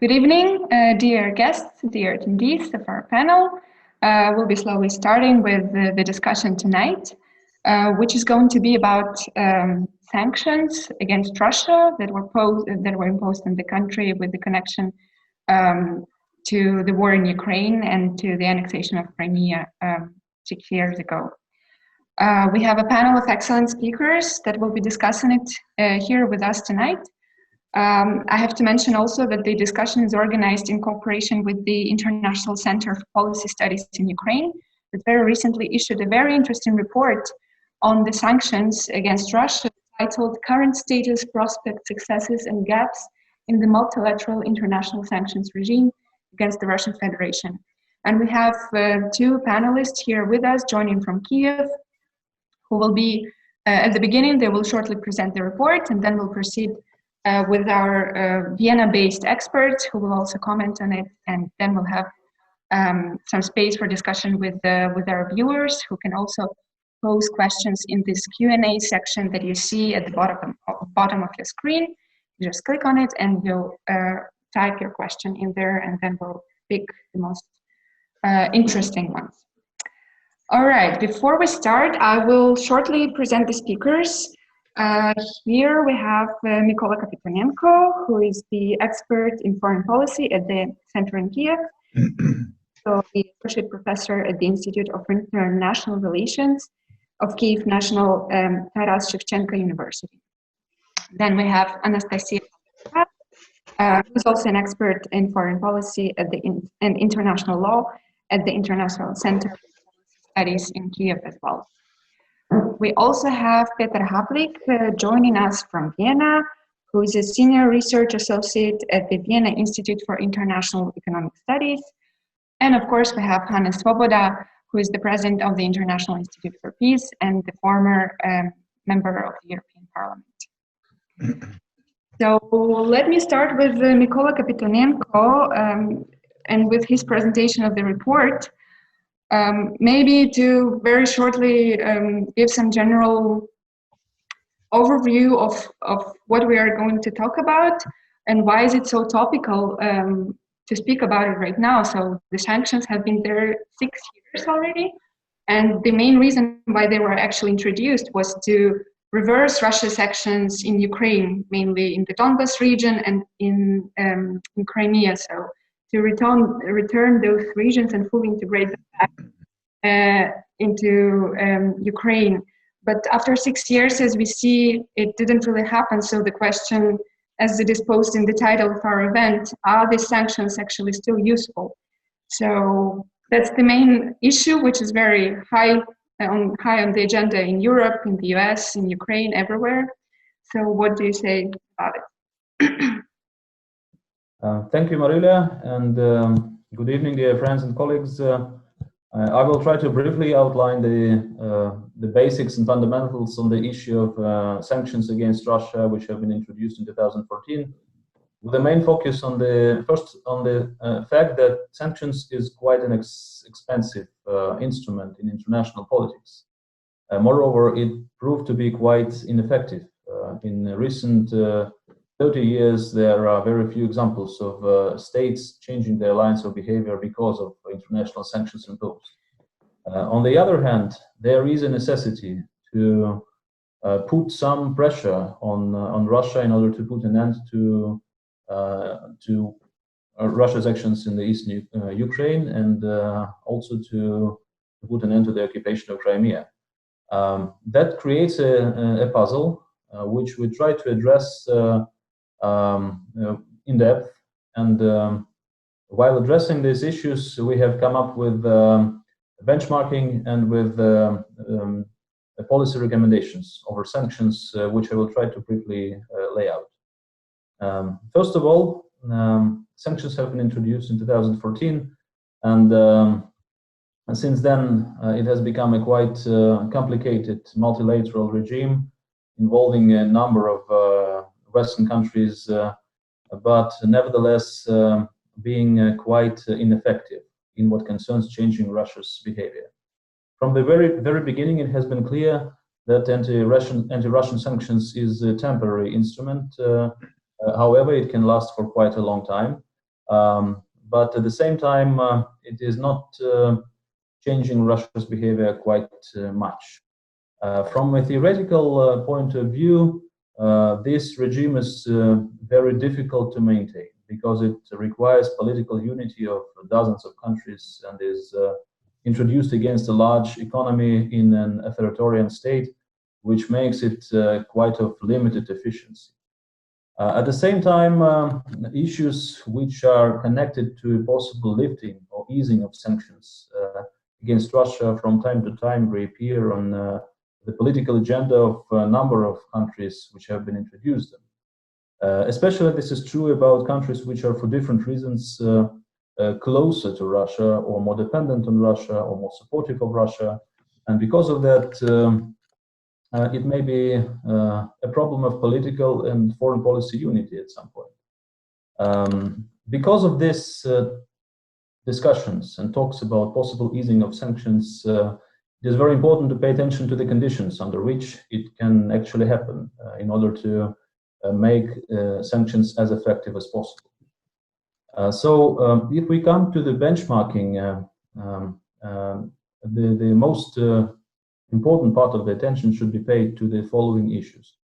Good evening, dear guests, dear attendees of our panel. We'll be slowly starting with the discussion tonight, which is going to be about sanctions against Russia that were imposed in the country with the connection to the war in Ukraine and to the annexation of Crimea 6 years ago. We have a panel of excellent speakers that will be discussing it here with us tonight. I have to mention also that the discussion is organized in cooperation with the International Center for Policy Studies in Ukraine, that very recently issued a very interesting report on the sanctions against Russia titled Current Status, Prospects, Successes and Gaps in the Multilateral International Sanctions Regime against the Russian Federation. And we have two panelists here with us joining from Kyiv, who will be, at the beginning, they will shortly present the report, and then we'll proceed with our Vienna-based experts who will also comment on it, and then we'll have some space for discussion with our viewers who can also pose questions in this Q&A section that you see at the bottom of your screen. You just click on it and you'll type your question in there, and then we'll pick the most interesting ones. All right, before we start, I will shortly present the speakers. Here we have Mykola Kapitonenko, who is the expert in foreign policy at the Center in Kyiv. So the associate professor at the Institute of International Relations of Kyiv National Taras Shevchenko University. Then we have Anastacia, who's also an expert in foreign policy at and international law at the International Center for Studies in Kyiv as well. We also have Havlik joining us from Vienna, who is a senior research associate at the Vienna Institute for International Economic Studies. And of course, we have Swoboda, who is the president of the International Institute for Peace and the former member of the European Parliament. So let me start with Mykola Kapitonenko and with his presentation of the report. Maybe to very shortly give some general overview of what we are going to talk about and why is it so topical to speak about it right now. So the sanctions have been there 6 years already, and the main reason why they were actually introduced was to reverse Russia's actions in Ukraine, mainly in the Donbas region and in Crimea. So to return those regions and fully integrate them back into Ukraine. But after 6 years, as we see, it didn't really happen. So the question, as it is posed in the title of our event, are these sanctions actually still useful? So that's the main issue, which is very high on the agenda in Europe, in the US, in Ukraine, everywhere. So what do you say about it? Thank you, Marylia, and good evening, dear friends and colleagues. I will try to briefly outline the basics and fundamentals on the issue of sanctions against Russia, which have been introduced in 2014, with the main focus on the fact that sanctions is quite an expensive instrument in international politics. Moreover, it proved to be quite ineffective. In recent 30 years, there are very few examples of states changing their lines of behavior because of international sanctions imposed. On the other hand, there is a necessity to put some pressure on Russia in order to put an end to Russia's actions in the eastern Ukraine, and also to put an end to the occupation of Crimea. That creates a puzzle which we try to address in depth, and while addressing these issues, we have come up with benchmarking and with policy recommendations over sanctions, which I will try to briefly lay out. First of all, sanctions have been introduced in 2014, and since then it has become a quite complicated multilateral regime involving a number of Western countries, but nevertheless being quite ineffective in what concerns changing Russia's behavior. From the very beginning, it has been clear that anti-Russian sanctions is a temporary instrument. However, it can last for quite a long time, But at the same time, it is not changing Russia's behavior quite much. From a theoretical point of view, this regime is very difficult to maintain because it requires political unity of dozens of countries and is introduced against a large economy in an authoritarian state, which makes it quite of limited efficiency. At the same time, issues which are connected to a possible lifting or easing of sanctions against Russia from time to time reappear on the political agenda of a number of countries which have been introduced. Especially this is true about countries which are for different reasons closer to Russia or more dependent on Russia or more supportive of Russia. And because of that, it may be a problem of political and foreign policy unity at some point. Because of this discussions and talks about possible easing of sanctions, it is very important to pay attention to the conditions under which it can actually happen in order to make sanctions as effective as possible. So if we come to the benchmarking, the most important part of the attention should be paid to the following issues.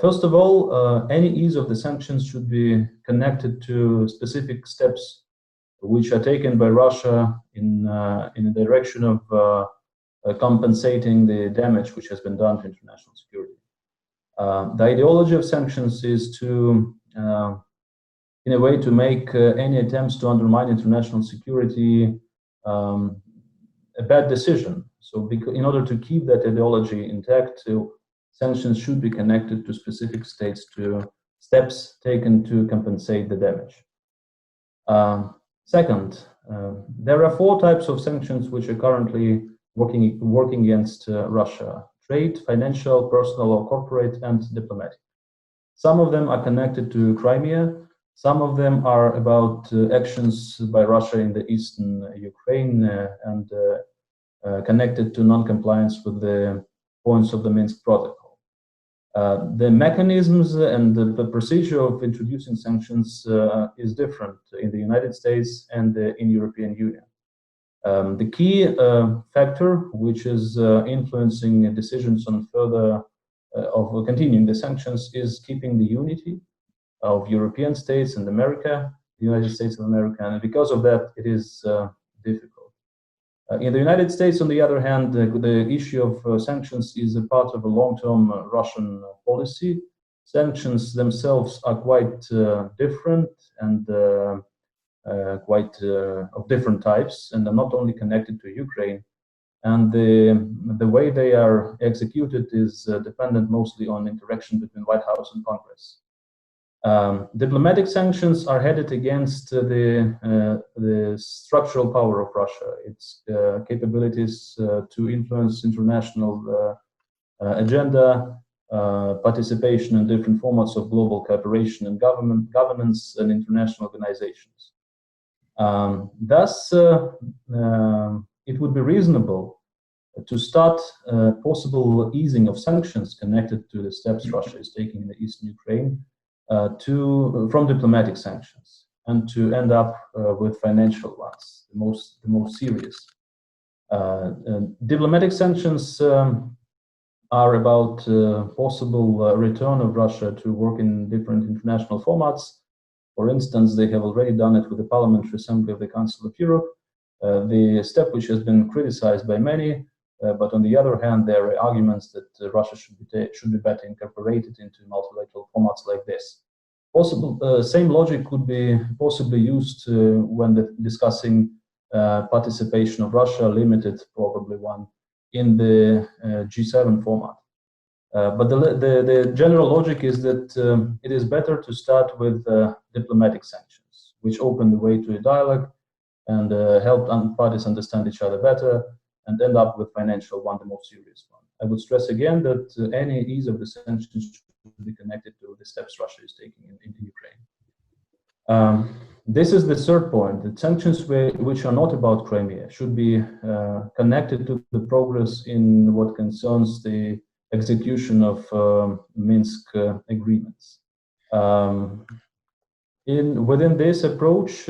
First of all, any ease of the sanctions should be connected to specific steps which are taken by Russia in the direction of compensating the damage which has been done to international security. The ideology of sanctions is to, in a way, to make any attempts to undermine international security a bad decision. So in order to keep that ideology intact, sanctions should be connected to specific states, to steps taken to compensate the damage. Second, there are 4 types of sanctions which are currently working against Russia: trade, financial, personal or corporate, and diplomatic. Some of them are connected to Crimea. Some of them are about actions by Russia in the eastern Ukraine and connected to non-compliance with the points of the Minsk protocol. The mechanisms and the procedure of introducing sanctions is different in the United States and in European Union. The key factor which is influencing decisions on further of continuing the sanctions is keeping the unity of European states and America, the United States of America, and because of that, it is difficult. In the United States, on the other hand, the issue of sanctions is a part of a long-term Russian policy. Sanctions themselves are quite different and quite of different types, and are not only connected to Ukraine. And the way they are executed is dependent mostly on interaction between White House and Congress. Diplomatic sanctions are headed against the structural power of Russia, its capabilities to influence international agenda, participation in different formats of global cooperation and governance and international organizations. Thus, it would be reasonable to start possible easing of sanctions connected to the steps Russia is taking in the eastern Ukraine from diplomatic sanctions, and to end up with financial ones, the most serious. Diplomatic sanctions are about possible return of Russia to work in different international formats. For instance, they have already done it with the Parliamentary Assembly of the Council of Europe, the step which has been criticized by many, but on the other hand, there are arguments that Russia should be better incorporated into multilateral formats like this. Same logic could be possibly used when discussing participation of Russia, limited probably one, in the G7 format. But the general logic is that it is better to start with diplomatic sanctions, which open the way to a dialogue and help parties understand each other better, and end up with financial one, the most serious one. I would stress again that any ease of the sanctions should be connected to the steps Russia is taking into Ukraine. This is the third point. The sanctions which are not about Crimea should be connected to the progress in what concerns the execution of Minsk agreements. Within this approach,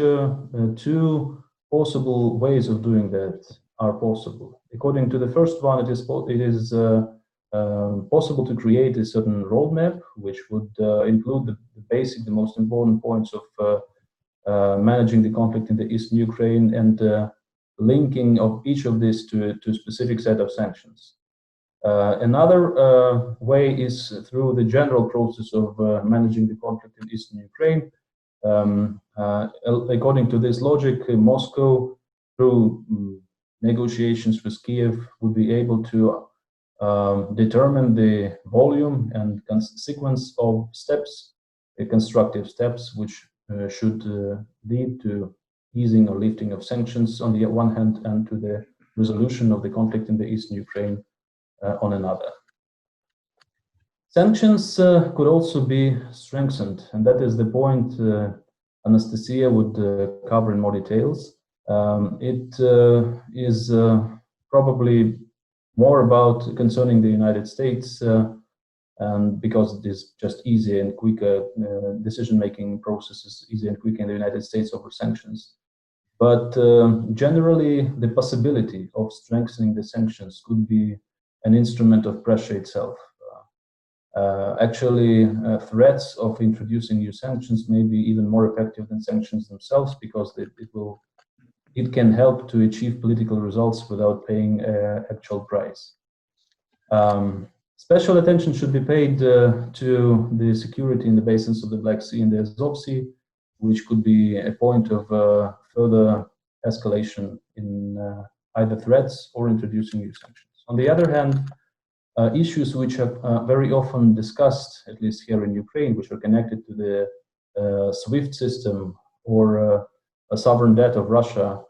two possible ways of doing that are possible. According to the first one, it is possible to create a certain roadmap, which would include the most important points of managing the conflict in the eastern Ukraine and linking of each of these to a specific set of sanctions. Another way is through the general process of managing the conflict in eastern Ukraine. According to this logic, Moscow, through negotiations with Kyiv, would be able to determine the volume and sequence of steps, constructive steps, which should lead to easing or lifting of sanctions on the one hand and to the resolution of the conflict in the eastern Ukraine on another. Sanctions could also be strengthened, and that is the point Anastacia would cover in more details. It is probably more about concerning the United States, and because it is just easier and quicker decision-making processes, easier and quicker in the United States over sanctions. But generally, the possibility of strengthening the sanctions could be an instrument of pressure itself. Actually, threats of introducing new sanctions may be even more effective than sanctions themselves, because it can help to achieve political results without paying actual price. Special attention should be paid to the security in the basins of the Black Sea and the Azov Sea, which could be a point of further escalation in either threats or introducing new sanctions. On the other hand, issues which are very often discussed, at least here in Ukraine, which are connected to the SWIFT system or a sovereign debt of Russia,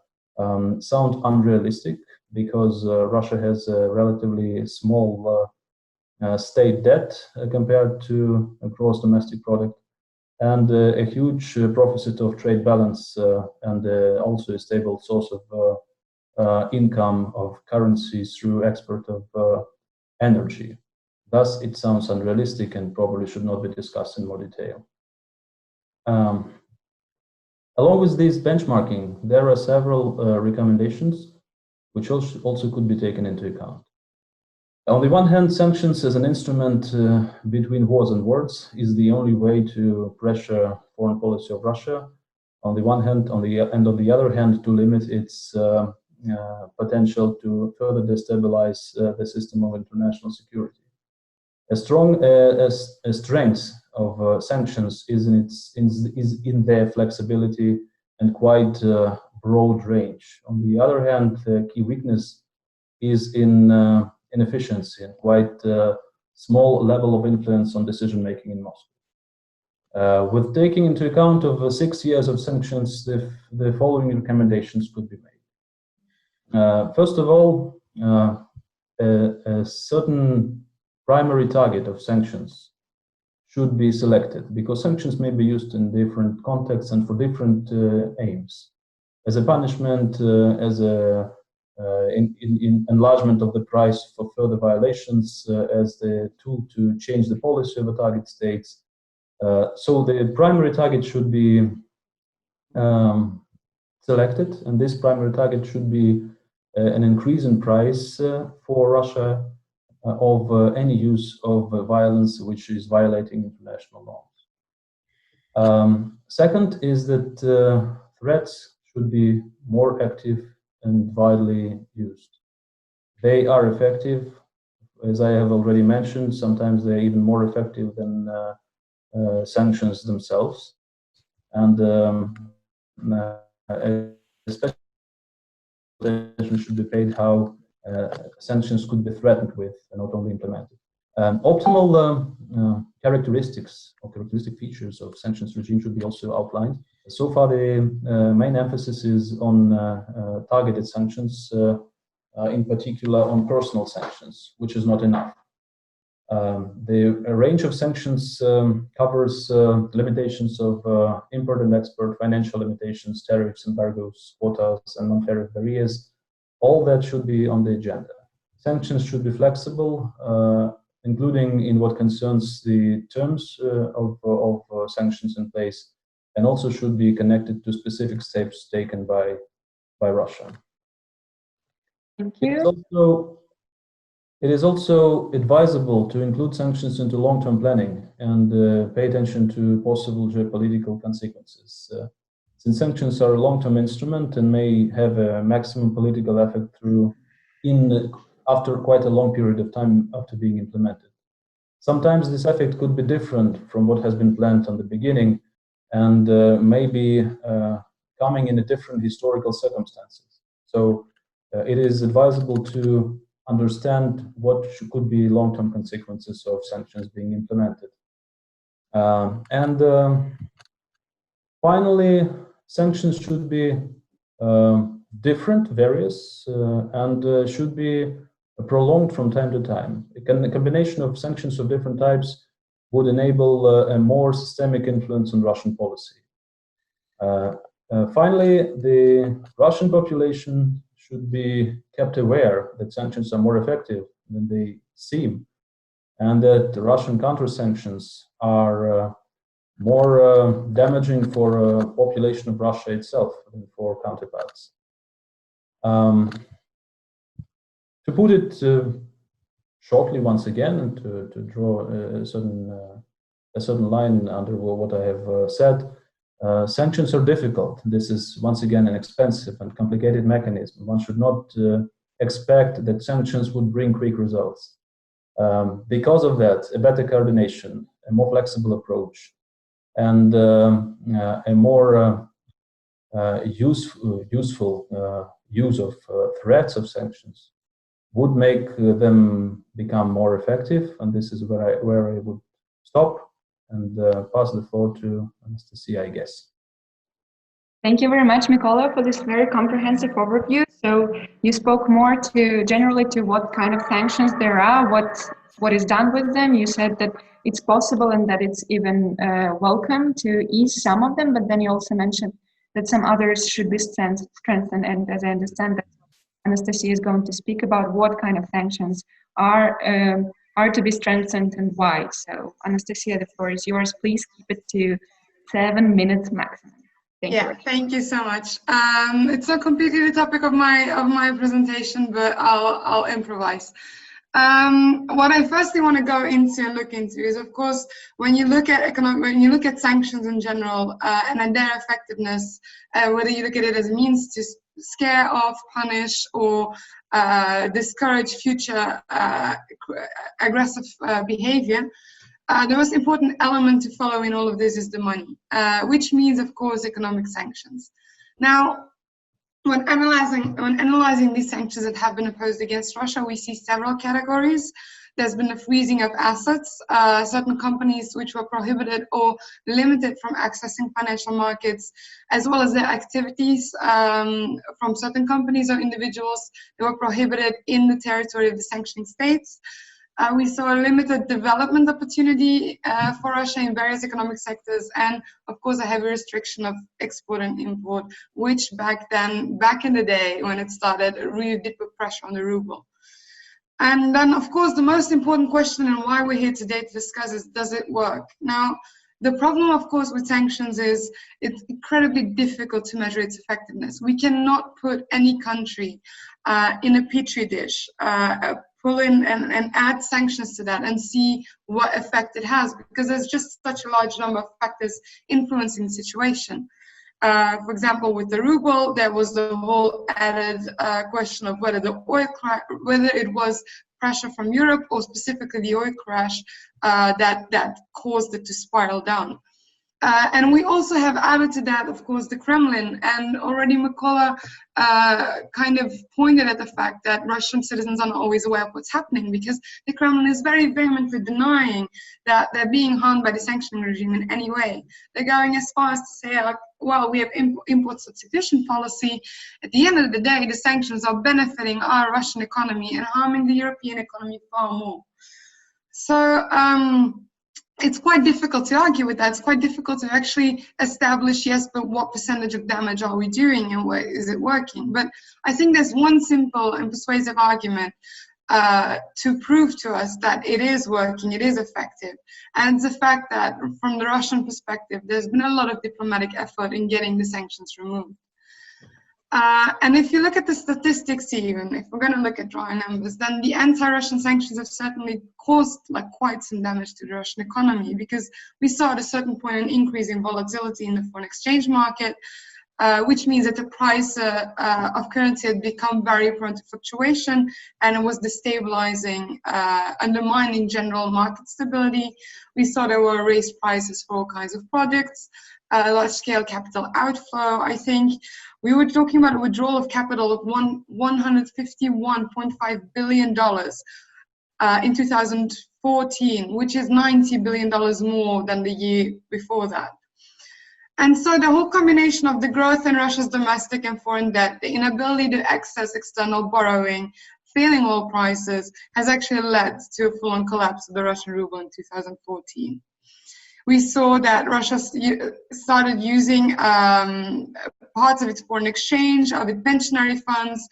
sound unrealistic, because Russia has a relatively small state debt compared to a gross domestic product, and a huge proficit of trade balance, and also a stable source of income of currencies through export of energy. Thus, it sounds unrealistic and probably should not be discussed in more detail. Along with this benchmarking, there are several recommendations which also could be taken into account. On the one hand, sanctions as an instrument between wars and words is the only way to pressure foreign policy of Russia. On the one hand, on the other hand, to limit its potential to further destabilize the system of international security. A strength of sanctions is in their flexibility and quite broad range. On the other hand, the key weakness is in inefficiency and quite small level of influence on decision making in Moscow. With taking into account of 6 years of sanctions, the following recommendations could be made. First of all, a certain primary target of sanctions should be selected, because sanctions may be used in different contexts and for different aims. As a punishment, as a in enlargement of the price for further violations, as the tool to change the policy of the target states. So the primary target should be selected, and this primary target should be an increase in price for Russia of any use of violence which is violating international norms. Second is that threats should be more active and widely used. They are effective, as I have already mentioned. Sometimes they're even more effective than sanctions themselves, and especially attention should be paid how sanctions could be threatened with and not only implemented. Optimal characteristics or characteristic features of sanctions regime should be also outlined. So far, the main emphasis is on targeted sanctions, in particular on personal sanctions, which is not enough. The range of sanctions covers limitations of import and export, financial limitations, tariffs, embargoes, quotas, and non-tariff barriers. All that should be on the agenda. Sanctions should be flexible, including in what concerns the terms of sanctions in place, and also should be connected to specific steps taken by Russia. Thank you. It is also advisable to include sanctions into long-term planning and pay attention to possible geopolitical consequences. Since sanctions are a long-term instrument and may have a maximum political effect after quite a long period of time after being implemented. Sometimes this effect could be different from what has been planned on the beginning and may be coming in a different historical circumstances. So it is advisable to understand what could be long-term consequences of sanctions being implemented. Finally, sanctions should be different, various, and should be prolonged from time to time. A combination of sanctions of different types would enable a more systemic influence on Russian policy. Finally, the Russian population should be kept aware that sanctions are more effective than they seem, and that the Russian counter-sanctions are more damaging for the population of Russia itself than for counterparts. To put it shortly once again, and to draw a certain line under what I have said, sanctions are difficult. This is once again an expensive and complicated mechanism. One should not expect that sanctions would bring quick results. Because of that, a better coordination, a more flexible approach, and a more useful use of threats of sanctions would make them become more effective. And this is where I would stop and pass the floor to Anastacia, I guess. Thank you very much, Mykola, for this very comprehensive overview. So you spoke more generally to what kind of sanctions there are, what is done with them. You said that it's possible and that it's even welcome to ease some of them, but then you also mentioned that some others should be strengthened. And as I understand that Anastacia is going to speak about what kind of sanctions are to be strengthened and why. So Anastacia, the floor is yours. Please keep it to 7 minutes maximum. Thank you so much. It's not completely the topic of my presentation, but I'll improvise. What I firstly want to go into and look into is, of course, when you look at sanctions in general and their effectiveness, whether you look at it as a means to scare off, punish, or discourage future aggressive behavior, the most important element to follow in all of this is the money, which means, of course, economic sanctions. Now, when analyzing these sanctions that have been imposed against Russia, we see several categories. There's been a freezing of assets, certain companies which were prohibited or limited from accessing financial markets, as well as their activities from certain companies or individuals that were prohibited in the territory of the sanctioning states. We saw a limited development opportunity for Russia in various economic sectors, and of course a heavy restriction of export and import, which back in the day when it started, really did put pressure on the ruble. And then, of course, the most important question and why we're here today to discuss is, does it work? Now, the problem, of course, with sanctions is it's incredibly difficult to measure its effectiveness. We cannot put any country in a petri dish, pull in and add sanctions to that and see what effect it has, because there's just such a large number of factors influencing the situation. For example, with the ruble, there was the whole added question of whether it was pressure from Europe or specifically the oil crash that caused it to spiral down. And we also have added to that, of course, the Kremlin, and already Mykola kind of pointed at the fact that Russian citizens are not always aware of what's happening, because the Kremlin is very vehemently denying that they're being harmed by the sanctioning regime in any way. They're going as far as to say, well, we have import substitution policy. At the end of the day, the sanctions are benefiting our Russian economy and harming the European economy far more. So, it's quite difficult to argue with that. It's quite difficult to actually establish, yes, but what percentage of damage are we doing and where is it working? But I think there's one simple and persuasive argument to prove to us that it is working, it is effective. And the fact that from the Russian perspective, there's been a lot of diplomatic effort in getting the sanctions removed. And if you look at the statistics, even if we're going to look at dry numbers, then the anti-Russian sanctions have certainly caused quite some damage to the Russian economy, because we saw at a certain point an increase in volatility in the foreign exchange market, which means that the price of currency had become very prone to fluctuation, and it was destabilizing, undermining general market stability. We saw there were raised prices for all kinds of projects, large-scale capital outflow. I think we were talking about a withdrawal of capital of $151.5 billion in 2014, which is $90 billion more than the year before that. And so the whole combination of the growth in Russia's domestic and foreign debt, the inability to access external borrowing, failing oil prices, has actually led to a full-on collapse of the Russian ruble in 2014. We saw that Russia started using parts of its foreign exchange, of its pensionary funds,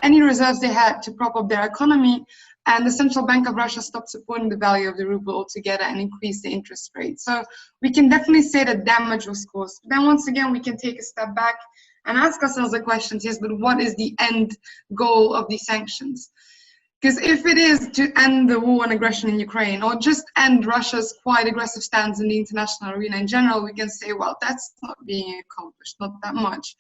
any reserves they had to prop up their economy, and the Central Bank of Russia stopped supporting the value of the ruble altogether and increased the interest rate. So we can definitely say that damage was caused. But then once again, we can take a step back and ask ourselves the question, yes, but what is the end goal of these sanctions? Because if it is to end the war and aggression in Ukraine, or just end Russia's quite aggressive stance in the international arena in general, we can say, well, that's not being accomplished, not that much.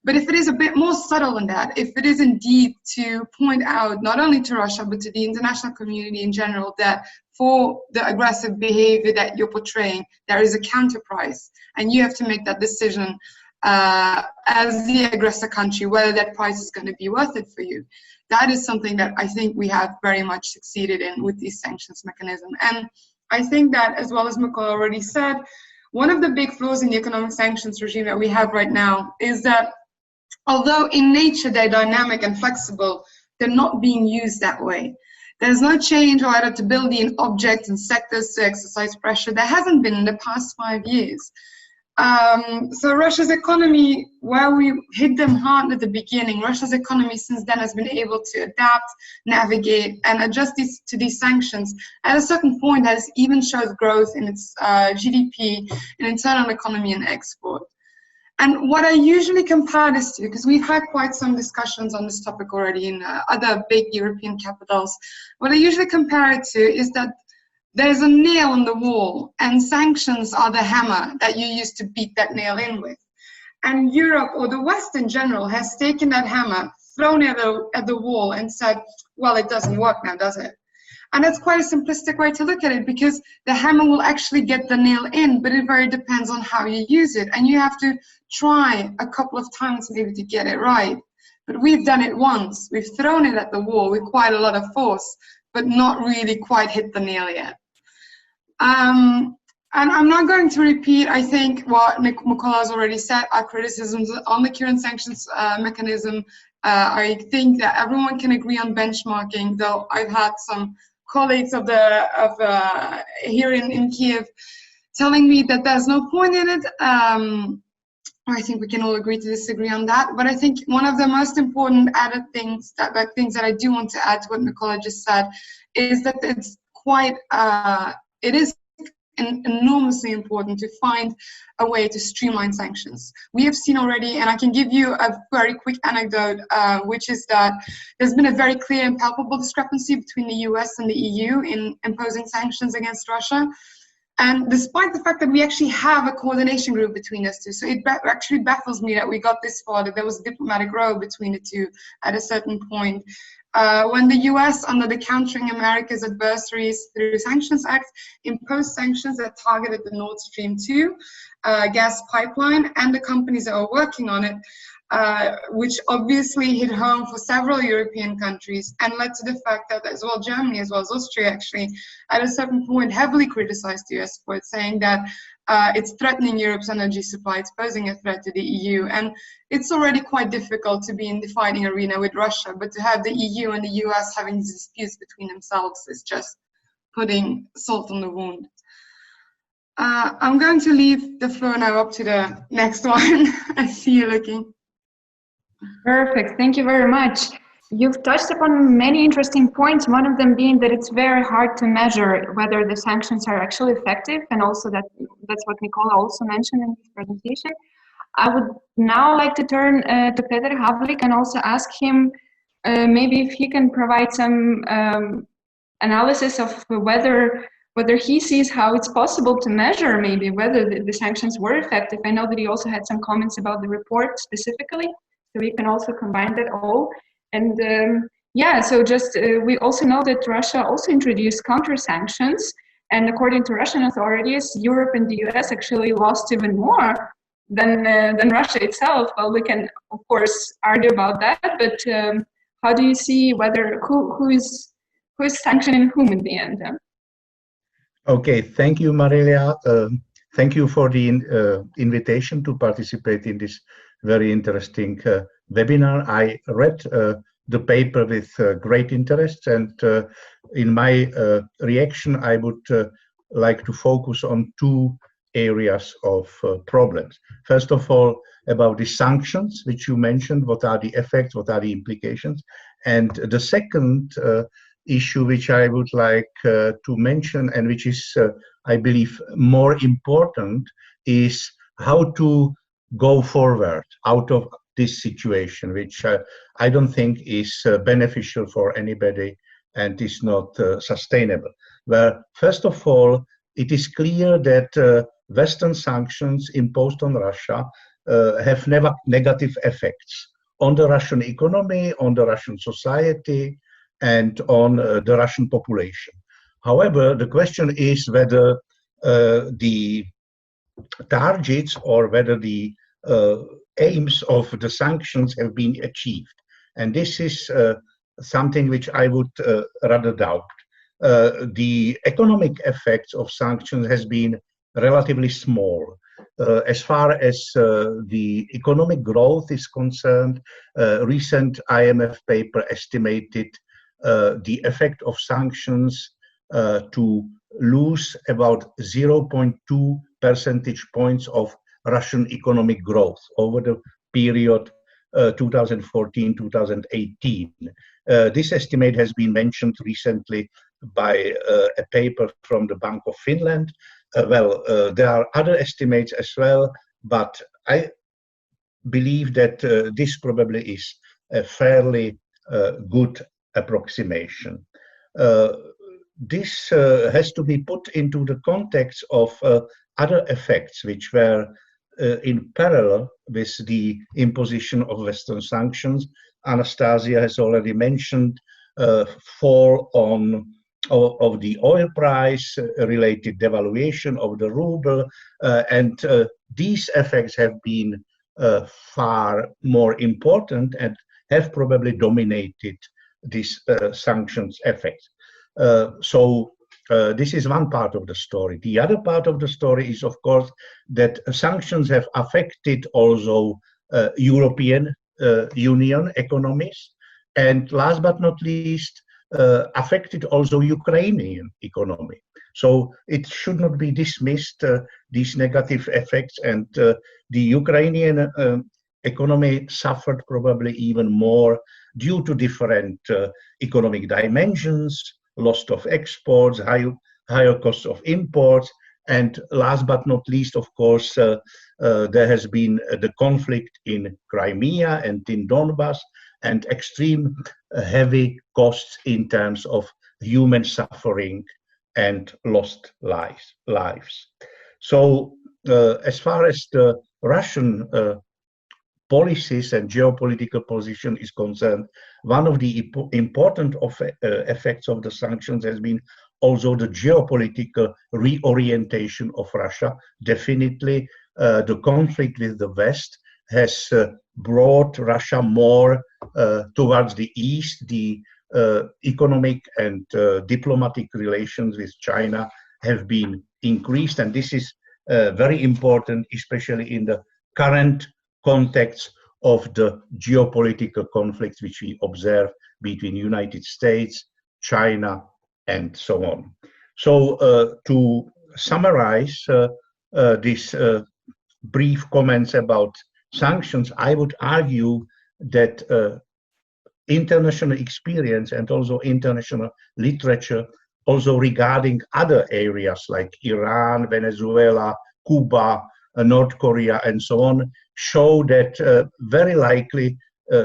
But if it is a bit more subtle than that, if it is indeed to point out not only to Russia, but to the international community in general, that for the aggressive behavior that you're portraying, there is a counter price, and you have to make that decision as the aggressor country, whether that price is going to be worth it for you. That is something that I think we have very much succeeded in with these sanctions mechanism. And I think that, as well as Mykola already said, one of the big flaws in the economic sanctions regime that we have right now is that although in nature they're dynamic and flexible, they're not being used that way. There's no change or adaptability in objects and sectors to exercise pressure. There hasn't been in the past 5 years. So Russia's economy, where we hit them hard at the beginning, Russia's economy since then has been able to adapt, navigate, and adjust to these sanctions. At a certain point, has even showed growth in its GDP, in internal economy and export. And what I usually compare this to, because we've had quite some discussions on this topic already in other big European capitals, what I usually compare it to is that there's a nail on the wall, and sanctions are the hammer that you use to beat that nail in with. And Europe, or the West in general, has taken that hammer, thrown it at the wall and said, well, it doesn't work now, does it? And that's quite a simplistic way to look at it, because the hammer will actually get the nail in, but it very depends on how you use it. And you have to try a couple of times maybe to get it right. But we've done it once. We've thrown it at the wall with quite a lot of force, but not really quite hit the nail yet. And I'm not going to repeat, I think, what Mykola has already said, our criticisms on the current sanctions mechanism. I think that everyone can agree on benchmarking, though I've had some colleagues here in Kyiv telling me that there's no point in it. I think we can all agree to disagree on that. But I think one of the most important added things that I do want to add to what Mykola just said is that it's quite, it is enormously important to find a way to streamline sanctions. We have seen already, and I can give you a very quick anecdote, which is that there's been a very clear and palpable discrepancy between the US and the EU in imposing sanctions against Russia. And despite the fact that we actually have a coordination group between us two, so it actually baffles me that we got this far, that there was a diplomatic row between the two at a certain point. When the US, under the Countering America's Adversaries Through Sanctions Act, imposed sanctions that targeted the Nord Stream 2 gas pipeline and the companies that were working on it, which obviously hit home for several European countries and led to the fact that as well Germany, as well as Austria actually, at a certain point heavily criticized the US for it, saying that it's threatening Europe's energy supply, it's posing a threat to the EU. And it's already quite difficult to be in the fighting arena with Russia, but to have the EU and the US having these disputes between themselves is just putting salt on the wound. I'm going to leave the floor now up to the next one. I see you looking. Perfect, thank you very much. you've touched upon many interesting points, one of them being that it's very hard to measure whether the sanctions are actually effective, and also that's what Mykola also mentioned in his presentation. I would now like to turn to Peter Havlik and also ask him maybe if he can provide some analysis of whether he sees how it's possible to measure maybe whether the sanctions were effective. I know that he also had some comments about the report specifically, so we can also combine that all. And yeah, so just we also know that Russia also introduced counter sanctions, and according to Russian authorities, Europe and the US actually lost even more than Russia itself. Well, we can of course argue about that, but how do you see whether who is sanctioning whom in the end? Okay, thank you, Marylia. Thank you for the invitation to participate in this very interesting webinar. I read the paper with great interest, and in my reaction, I would like to focus on two areas of problems. First of all, about the sanctions, which you mentioned, what are the effects, what are the implications? And the second issue which I would like to mention, and which is, I believe, more important, is how to go forward out of this situation, which I don't think is beneficial for anybody and is not sustainable. Well, first of all, it is clear that Western sanctions imposed on Russia have negative effects on the Russian economy, on the Russian society, and on the Russian population. However, the question is whether the targets or whether the aims of the sanctions have been achieved. And this is something which I would rather doubt. The economic effects of sanctions has been relatively small. As far as the economic growth is concerned, recent IMF paper estimated the effect of sanctions to lose about 0.2 percentage points of Russian economic growth over the period 2014-2018. This estimate has been mentioned recently by a paper from the Bank of Finland. There are other estimates as well, but I believe that this probably is a fairly good approximation. This has to be put into the context of other effects which were in parallel with the imposition of Western sanctions. Anastacia has already mentioned fall of the oil price, related devaluation of the ruble, and these effects have been far more important and have probably dominated this sanctions effect. This is one part of the story. The other part of the story is, of course, that sanctions have affected also European Union economies, and last but not least, affected also Ukrainian economy. So it should not be dismissed, these negative effects, and the Ukrainian economy suffered probably even more due to different economic dimensions, loss of exports, higher costs of imports, and last but not least, of course, there has been the conflict in Crimea and in Donbass, and extreme heavy costs in terms of human suffering and lost lives. So as far as the Russian policies and geopolitical position is concerned, one of the important effects of the sanctions has been also the geopolitical reorientation of Russia. Definitely, the conflict with the West has brought Russia more towards the east. The economic and diplomatic relations with China have been increased, and this is very important, especially in the current context of the geopolitical conflicts which we observe between United States, China, and so on. So to summarize these brief comments about sanctions, I would argue that international experience and also international literature, also regarding other areas like Iran, Venezuela, Cuba, North Korea, and so on, show that very likely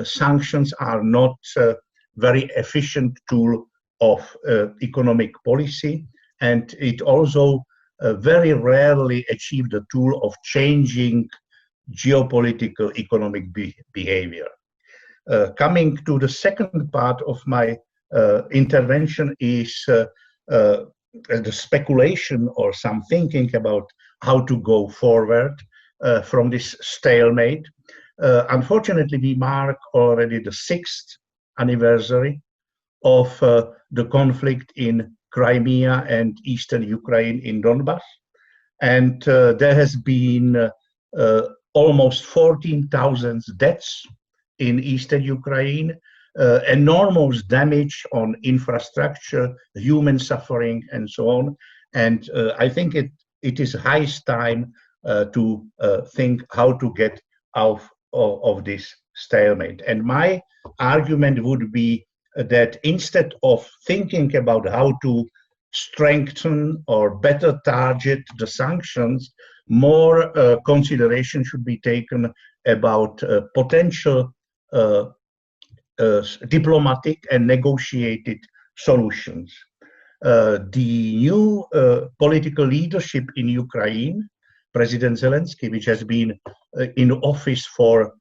sanctions are not a very efficient tool of economic policy, and it also very rarely achieved the tool of changing geopolitical economic behavior. Coming to the second part of my intervention is the speculation or some thinking about how to go forward from this stalemate. Unfortunately, we mark already the 6th anniversary of the conflict in Crimea and eastern Ukraine in Donbass. And there has been almost 14,000 deaths in eastern Ukraine, enormous damage on infrastructure, human suffering, and so on. And I think it is highest time to think how to get out of this stalemate. And my argument would be that instead of thinking about how to strengthen or better target the sanctions, more consideration should be taken about potential diplomatic and negotiated solutions. The new political leadership in Ukraine, President Zelensky, which has been in office for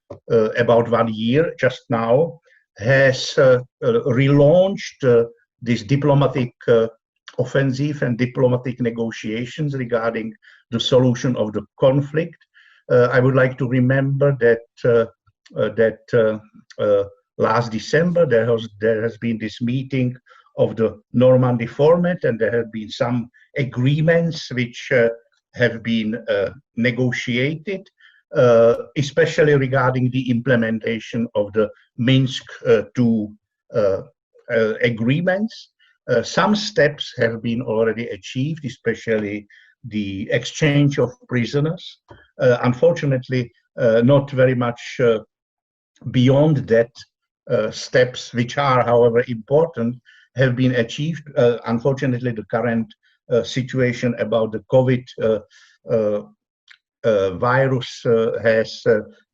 about 1 year just now, has relaunched this diplomatic offensive and diplomatic negotiations regarding the solution of the conflict. I would like to remember that last December there has been this meeting of the Normandy format, and there have been some agreements which have been negotiated, especially regarding the implementation of the Minsk II agreements. Some steps have been already achieved, especially the exchange of prisoners. Unfortunately, not very much beyond that steps, which are, however, important, have been achieved. Unfortunately, the current situation about the COVID virus has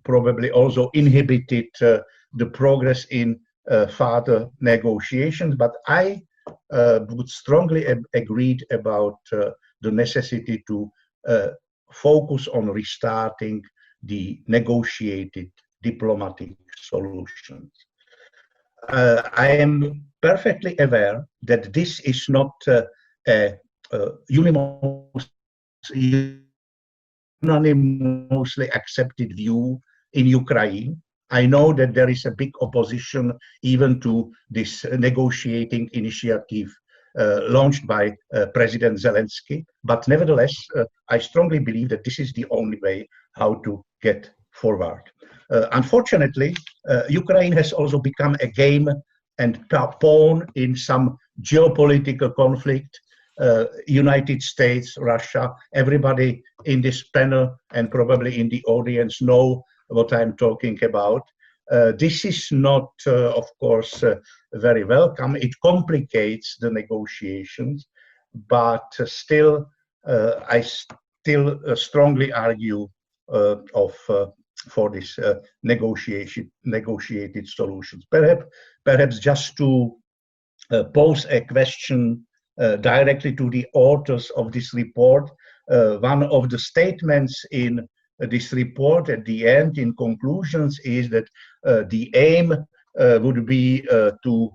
probably also inhibited the progress in further negotiations. But I would strongly agree about the necessity to focus on restarting the negotiated diplomatic solutions. I am perfectly aware that this is not a unanimously accepted view in Ukraine. I know that there is a big opposition even to this negotiating initiative launched by President Zelensky, but nevertheless, I strongly believe that this is the only way how to get forward. Unfortunately, Ukraine has also become a game and pawn in some geopolitical conflict. United States, Russia, everybody in this panel and probably in the audience know what I'm talking about. This is not, of course, very welcome. It complicates the negotiations, but still, I still strongly argue for this negotiated solutions. Perhaps just to pose a question directly to the authors of this report, one of the statements in this report at the end, in conclusions, is that the aim would be to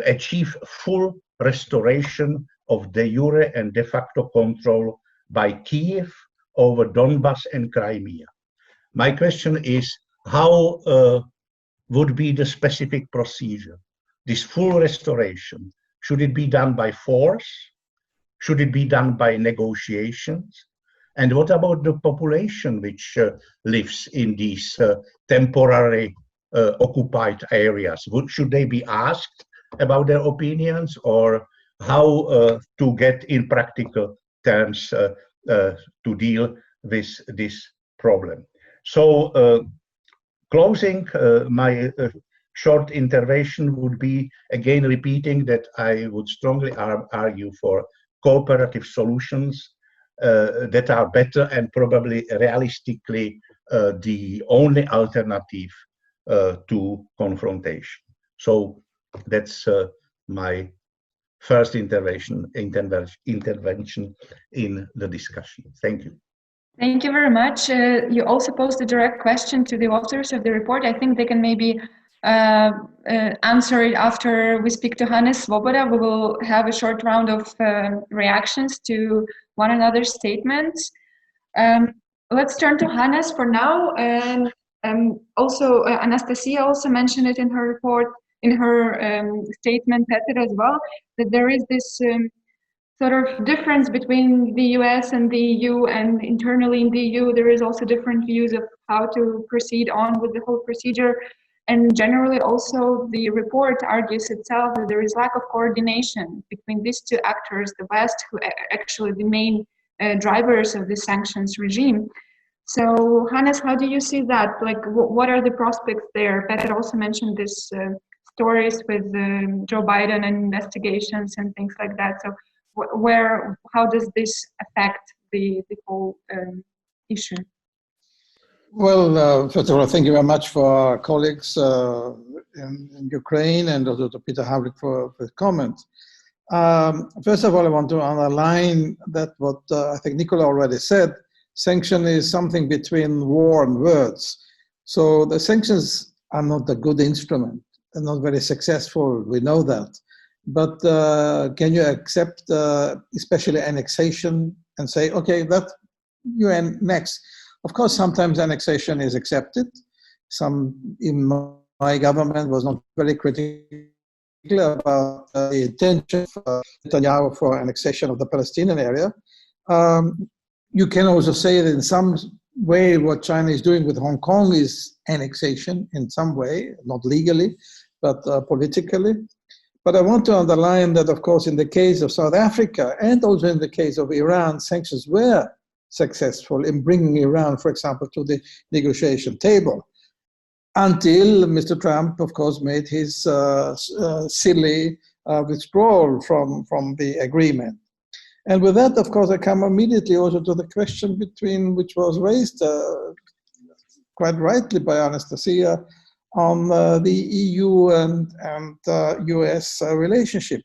achieve full restoration of de jure and de facto control by Kyiv over Donbass and Crimea. My question is, how would be the specific procedure? This full restoration, should it be done by force? Should it be done by negotiations? And what about the population which lives in these temporary occupied areas? Should they be asked about their opinions, or how to get in practical terms to deal with this problem? So closing my short intervention would be, again, repeating that I would strongly argue for cooperative solutions that are better and probably realistically the only alternative to confrontation. So that's my first intervention in the discussion. Thank you. Thank you very much. You also posed a direct question to the authors of the report. I think they can maybe answer it after we speak to Hannes Swoboda. We will have a short round of reactions to one another's statements. Let's turn to Hannes for now. And also, Anastacia also mentioned it in her report, in her statement, Peter as well, that there is this sort of difference between the US and the EU, and internally in the EU there is also different views of how to proceed on with the whole procedure. And generally also the report argues itself that there is lack of coordination between these two actors, the West, who are actually the main drivers of the sanctions regime. So Hannes, how do you see that? Like, what are the prospects there? Peter also mentioned this stories with Joe Biden and investigations and things like that. So how does this affect the whole issue? Well, first of all, thank you very much for our colleagues in Ukraine, and also to Peter Havlik for his comments. First of all, I want to underline that what I think Mykola already said, sanction is something between war and words. So the sanctions are not a good instrument. They're not very successful, we know that. But can you accept especially annexation and say, okay, that you annex? Of course, sometimes annexation is accepted. In my government was not very critical about the intention of Netanyahu for annexation of the Palestinian area. You can also say that in some way what China is doing with Hong Kong is annexation in some way, not legally, but politically. But I want to underline that, of course, in the case of South Africa and also in the case of Iran, sanctions were successful in bringing Iran, for example, to the negotiation table, until Mr. Trump, of course, made his silly withdrawal from the agreement. And with that, of course, I come immediately also to the question which was raised quite rightly by Anastacia, on the EU and US relationship.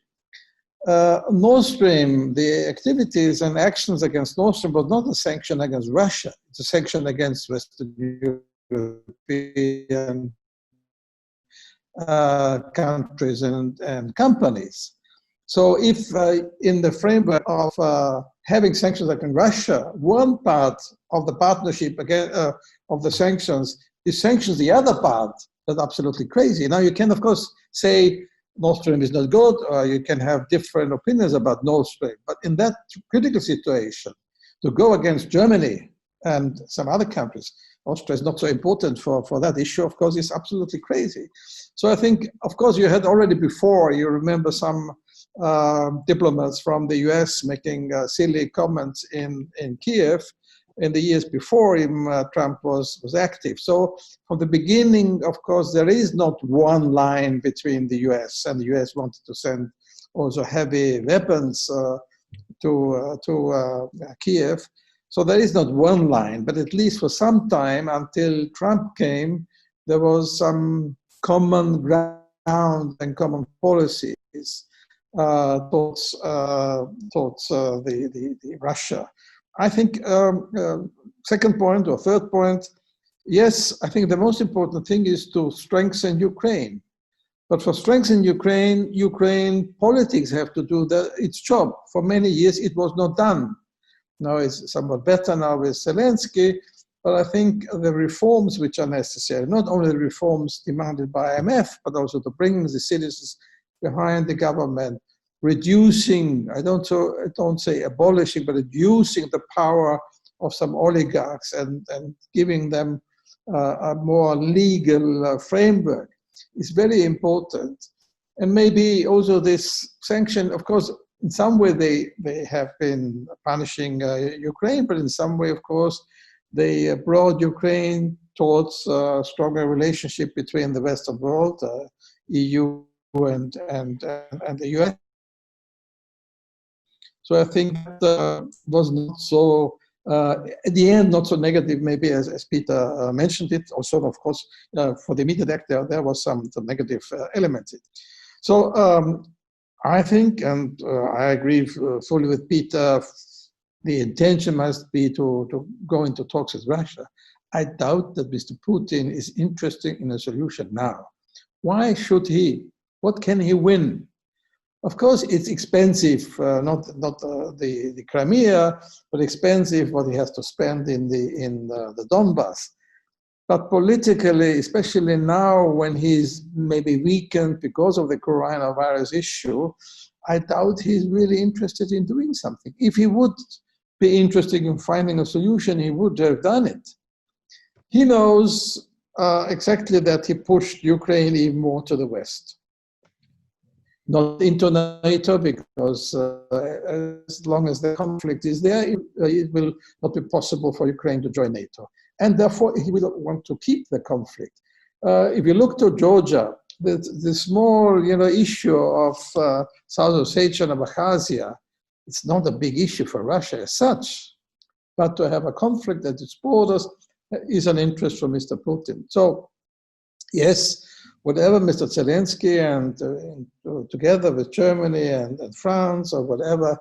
Nord Stream, the activities and actions against Nord Stream was not a sanction against Russia, it's a sanction against Western European countries and companies. So if in the framework of having sanctions against Russia, one part of the partnership of the sanctions is sanctions the other part, that's absolutely crazy. Now you can, of course, say Nord Stream is not good, or you can have different opinions about Nord Stream. But in that critical situation, to go against Germany and some other countries, Austria is not so important for that issue, of course, is absolutely crazy. So I think, of course, you had already before, you remember some diplomats from the US making silly comments in Kyiv in the years before Trump was active. So from the beginning, of course, there is not one line between the US, and the US wanted to send also heavy weapons to Kyiv. So there is not one line, but at least for some time until Trump came, there was some common ground and common policies towards the Russia. I think second point or third point, yes, I think the most important thing is to strengthen Ukraine. But for strengthening Ukraine politics have to do its job. For many years it was not done. Now it's somewhat better now with Zelensky, but I think the reforms which are necessary, not only the reforms demanded by IMF, but also to bring the citizens behind the government, reducing, I don't say abolishing, but reducing the power of some oligarchs and giving them a more legal framework is very important. And maybe also this sanction, of course, in some way they have been punishing Ukraine, but in some way, of course, they brought Ukraine towards a stronger relationship between the Western world, EU and the US. So I think that was not so, at the end, not so negative maybe as Peter mentioned it. Also, of course, for the immediate act, there was some negative elements. So I think, and I agree fully with Peter, the intention must be to go into talks with Russia. I doubt that Mr. Putin is interested in a solution now. Why should he? What can he win? Of course, it's expensive, not the Crimea, but expensive what he has to spend in the Donbass. But politically, especially now when he's maybe weakened because of the coronavirus issue, I doubt he's really interested in doing something. If he would be interested in finding a solution, he would have done it. He knows exactly that he pushed Ukraine even more to the west. Not into NATO, because as long as the conflict is there, it will not be possible for Ukraine to join NATO. And therefore, he will want to keep the conflict. If you look to Georgia, the small issue of South Ossetia and Abkhazia, it's not a big issue for Russia as such. But to have a conflict at its borders is an interest for Mr. Putin. So, yes, whatever Mr. Zelensky and together with Germany and France or whatever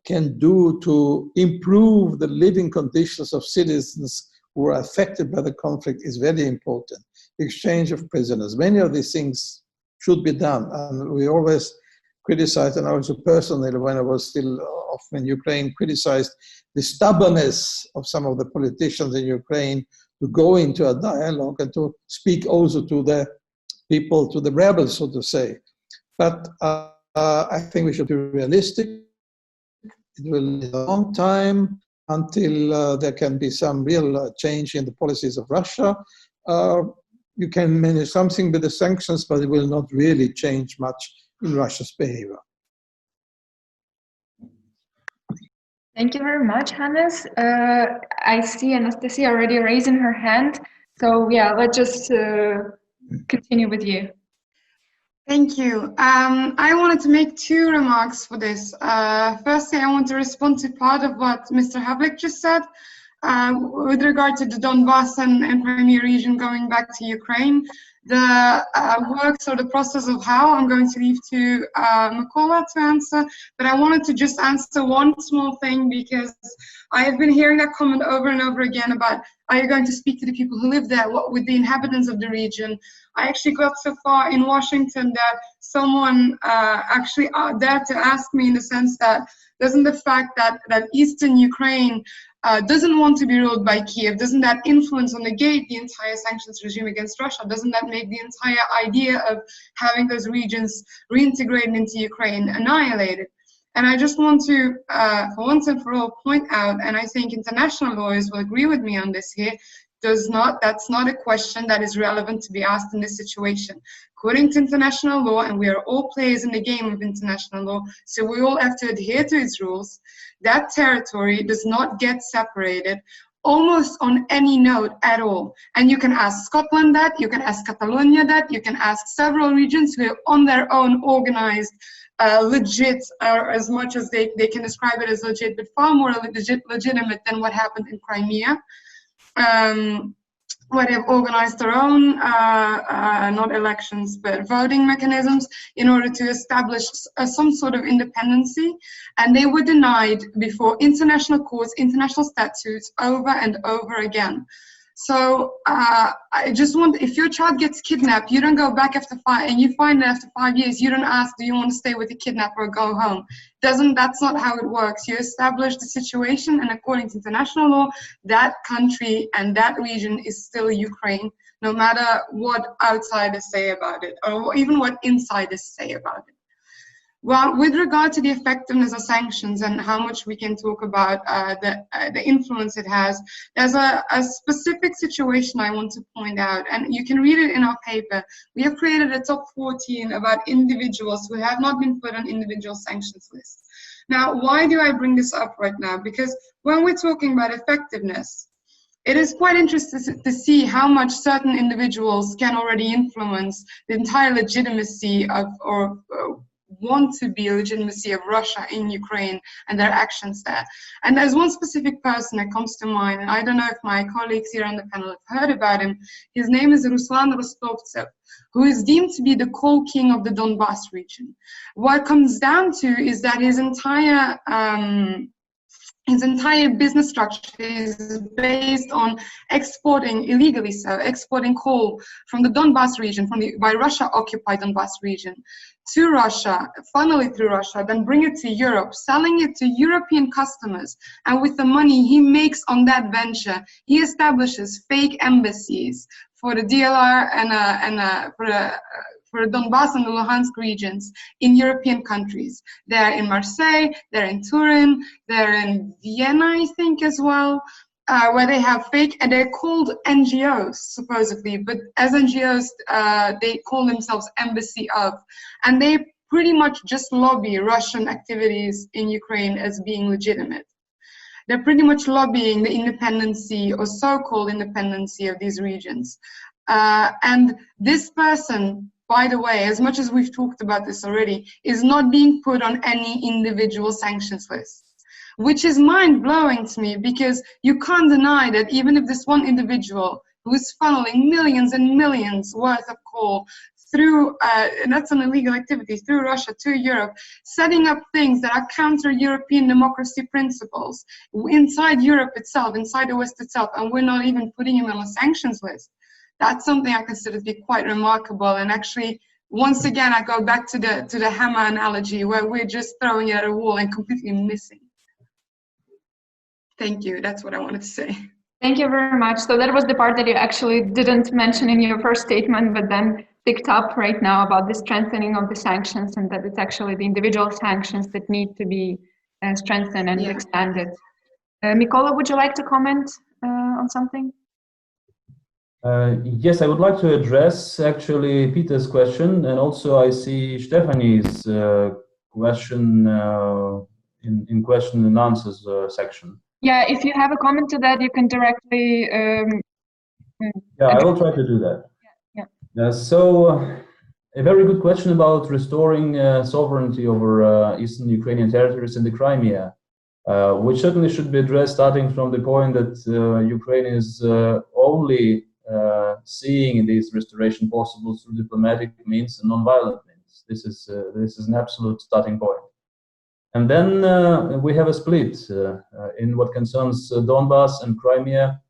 can do to improve the living conditions of citizens who are affected by the conflict is very important. Exchange of prisoners, many of these things should be done. And we always criticized, and also personally when I was still often in Ukraine, criticized the stubbornness of some of the politicians in Ukraine to go into a dialogue and to speak also to the people, to the rebels, so to say. But I think we should be realistic. It will be a long time until there can be some real change in the policies of Russia. You can manage something with the sanctions, but it will not really change much in Russia's behavior. Thank you very much, Hannes. I see Anastacia already raising her hand. So yeah, let's just continue with you. Thank you. I wanted to make two remarks for this. Firstly, I want to respond to part of what Mr. Havlik just said with regard to the Donbass and Crimea region going back to Ukraine. The works or the process of how I'm going to leave to Mykola to answer, but I wanted to just answer one small thing because I have been hearing that comment over and over again about, are you going to speak to the people who live there, what with the inhabitants of the region? I actually got so far in Washington that someone actually dared to ask me in the sense that doesn't the fact that eastern Ukraine doesn't want to be ruled by Kyiv, doesn't that influence or negate the entire sanctions regime against Russia? Doesn't that make the entire idea of having those regions reintegrated into Ukraine annihilated? And I just want to, for once and for all, point out, and I think international lawyers will agree with me on this here, that's not a question that is relevant to be asked in this situation. According to international law, and we are all players in the game of international law, so we all have to adhere to its rules, that territory does not get separated almost on any note at all. And you can ask Scotland that, you can ask Catalonia that, you can ask several regions who are on their own organized, legit, or as much as they can describe it as legit, but far more legitimate than what happened in Crimea. Where they've organized their own, not elections, but voting mechanisms in order to establish some sort of independency. And they were denied before international courts, international statutes, over and over again. So I just want, if your child gets kidnapped, you don't go back after 5, and you find that after 5 years, you don't ask, do you want to stay with the kidnapper or go home? That's not how it works. You establish the situation, and according to international law, that country and that region is still Ukraine, no matter what outsiders say about it, or even what insiders say about it. Well, with regard to the effectiveness of sanctions and how much we can talk about the influence it has, there's a specific situation I want to point out, and you can read it in our paper. We have created a top 14 about individuals who have not been put on individual sanctions lists. Now, why do I bring this up right now? Because when we're talking about effectiveness, it is quite interesting to see how much certain individuals can already influence the entire legitimacy of, or want to be legitimacy of Russia in Ukraine and their actions there. And there's one specific person that comes to mind, and I don't know if my colleagues here on the panel have heard about him. His name is Ruslan Rostovtsev, who is deemed to be the coal king of the Donbas region. What it comes down to is that his entire business structure is based on exporting, illegally so, exporting coal from the Donbas region, by Russia-occupied Donbas region, to Russia, funnel it through Russia, then bring it to Europe, selling it to European customers. And with the money he makes on that venture, he establishes fake embassies for the DLR and for the Donbas and the Luhansk regions in European countries. They're in Marseille, they're in Turin, they're in Vienna, I think, as well, where they have fake, and they're called NGOs, supposedly, but as NGOs, they call themselves Embassy of, and they pretty much just lobby Russian activities in Ukraine as being legitimate. They're pretty much lobbying the independency or so-called independency of these regions. And this person, by the way, as much as we've talked about this already, is not being put on any individual sanctions list, which is mind-blowing to me, because you can't deny that even if this one individual who is funneling millions and millions worth of coal through, and that's an illegal activity, through Russia to Europe, setting up things that are counter-European democracy principles inside Europe itself, inside the West itself, and we're not even putting him on a sanctions list. That's something I consider to be quite remarkable. And actually, once again, I go back to the hammer analogy, where we're just throwing it at a wall and completely missing. Thank you. That's what I wanted to say. Thank you very much. So that was the part that you actually didn't mention in your first statement, but then picked up right now about the strengthening of the sanctions, and that it's actually the individual sanctions that need to be strengthened and expanded. Mykola, would you like to comment on something? Yes, I would like to address actually Peter's question, and also I see Stephanie's question in question and answers section. Yeah, if you have a comment to that, you can directly. Yeah, I will try to do that. Yeah. So, a very good question about restoring sovereignty over eastern Ukrainian territories in the Crimea, which certainly should be addressed starting from the point that Ukraine is only seeing this restoration possible through diplomatic means and non-violent means. This is an absolute starting point. And then we have a split in what concerns Donbas and Crimea.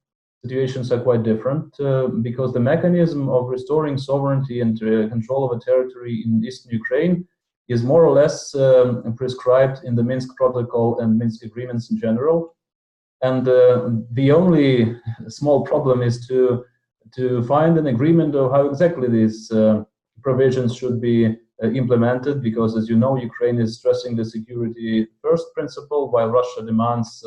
Situations are quite different because the mechanism of restoring sovereignty and control of a territory in eastern Ukraine is more or less prescribed in the Minsk Protocol and Minsk agreements in general. And the only small problem is to find an agreement of how exactly these provisions should be implemented, because, as you know, Ukraine is stressing the security first principle, while Russia demands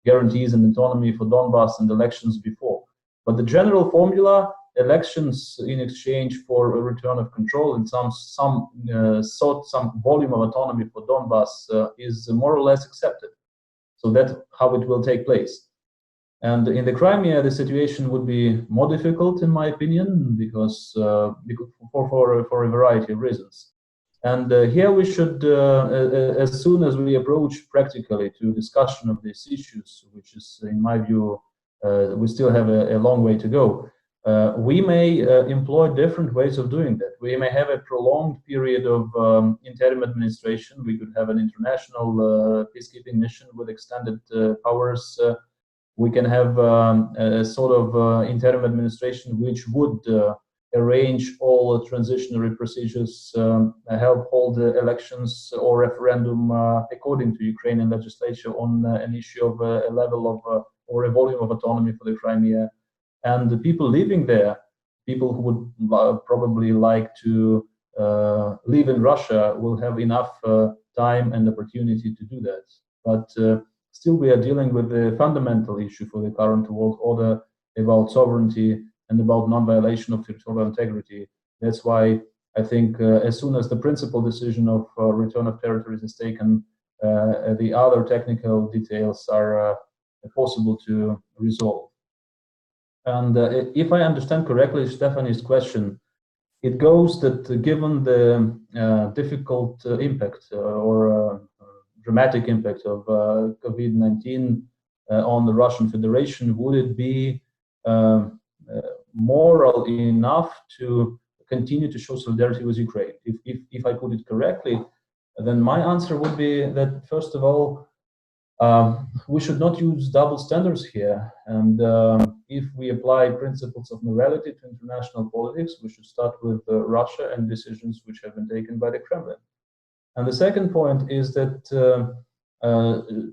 guarantees and autonomy for Donbas and elections before. But the general formula, elections in exchange for a return of control and some volume of autonomy for Donbas is more or less accepted. So that's how it will take place. And in the Crimea, the situation would be more difficult, in my opinion, because for a variety of reasons. And here we should, as soon as we approach practically to discussion of these issues, which is, in my view, we still have a long way to go, we may employ different ways of doing that. We may have a prolonged period of interim administration. We could have an international peacekeeping mission with extended powers. We can have a sort of interim administration which would arrange all transitionary procedures, help hold elections or referendum according to Ukrainian legislation on an issue of a level of or a volume of autonomy for the Crimea. And the people living there, people who would probably like to live in Russia, will have enough time and opportunity to do that. But still, we are dealing with the fundamental issue for the current world order about sovereignty and about non-violation of territorial integrity. That's why I think as soon as the principal decision of return of territories is taken, the other technical details are possible to resolve. And if I understand correctly, Stephanie's question, it goes that given the difficult impact or dramatic impact of COVID-19 on the Russian Federation, would it be moral enough to continue to show solidarity with Ukraine? If I put it correctly, then my answer would be that, first of all, we should not use double standards here. And if we apply principles of morality to international politics, we should start with Russia and decisions which have been taken by the Kremlin. And the second point is that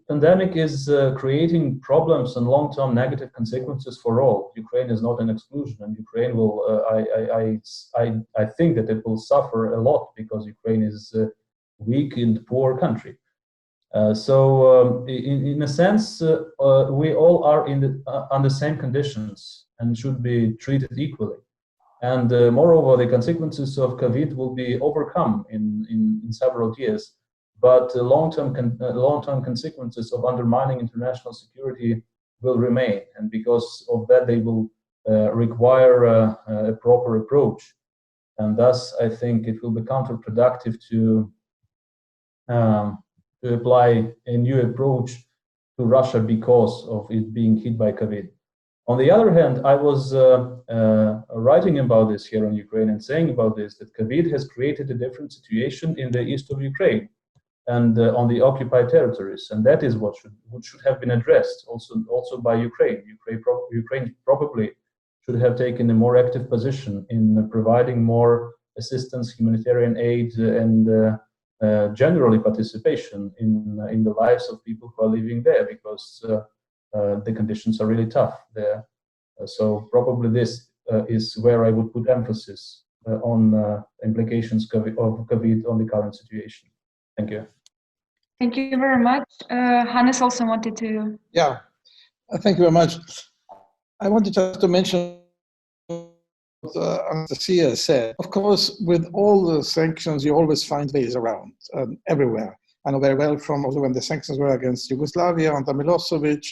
pandemic is creating problems and long-term negative consequences for all. Ukraine is not an exclusion, and Ukraine will, I think that it will suffer a lot because Ukraine is a weak and poor country. So in a sense, we all are on the same conditions and should be treated equally. And moreover, the consequences of COVID will be overcome in several years. But long-term consequences of undermining international security will remain, and because of that, they will require a proper approach. And thus, I think it will be counterproductive to apply a new approach to Russia because of it being hit by COVID. On the other hand, I was writing about this here on Ukraine and saying about this, that COVID has created a different situation in the east of Ukraine and on the occupied territories, and that is what should have been addressed also by Ukraine. Ukraine probably should have taken a more active position in providing more assistance, humanitarian aid, and generally participation in the lives of people who are living there, because the conditions are really tough there. So probably this is where I would put emphasis on implications of COVID on the current situation. Thank you. Thank you very much. Hannes also wanted to. Yeah, thank you very much. I wanted just to mention what Anastacia said. Of course, with all the sanctions, you always find ways around everywhere. I know very well from also when the sanctions were against Yugoslavia under Milosevic,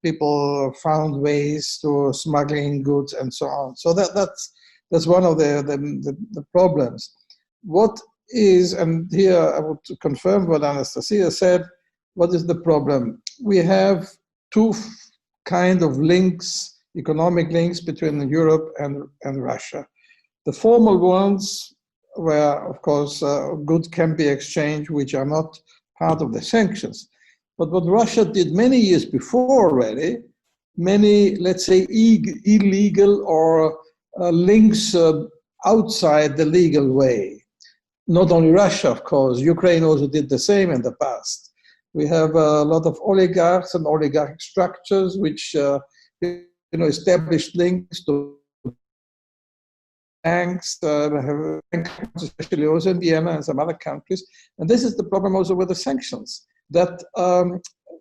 people found ways to smuggling goods and so on. So that's one of the problems. What is, and here I would confirm what Anastacia said, what is the problem? We have two kind of links, economic links between Europe and Russia. The formal ones where, of course, goods can be exchanged, which are not part of the sanctions. But what Russia did many years before already, many, let's say, illegal or links outside the legal way. Not only Russia, of course, Ukraine also did the same in the past. We have a lot of oligarchs and oligarchic structures which established links to banks, especially also in Vienna and some other countries. And this is the problem also with the sanctions, that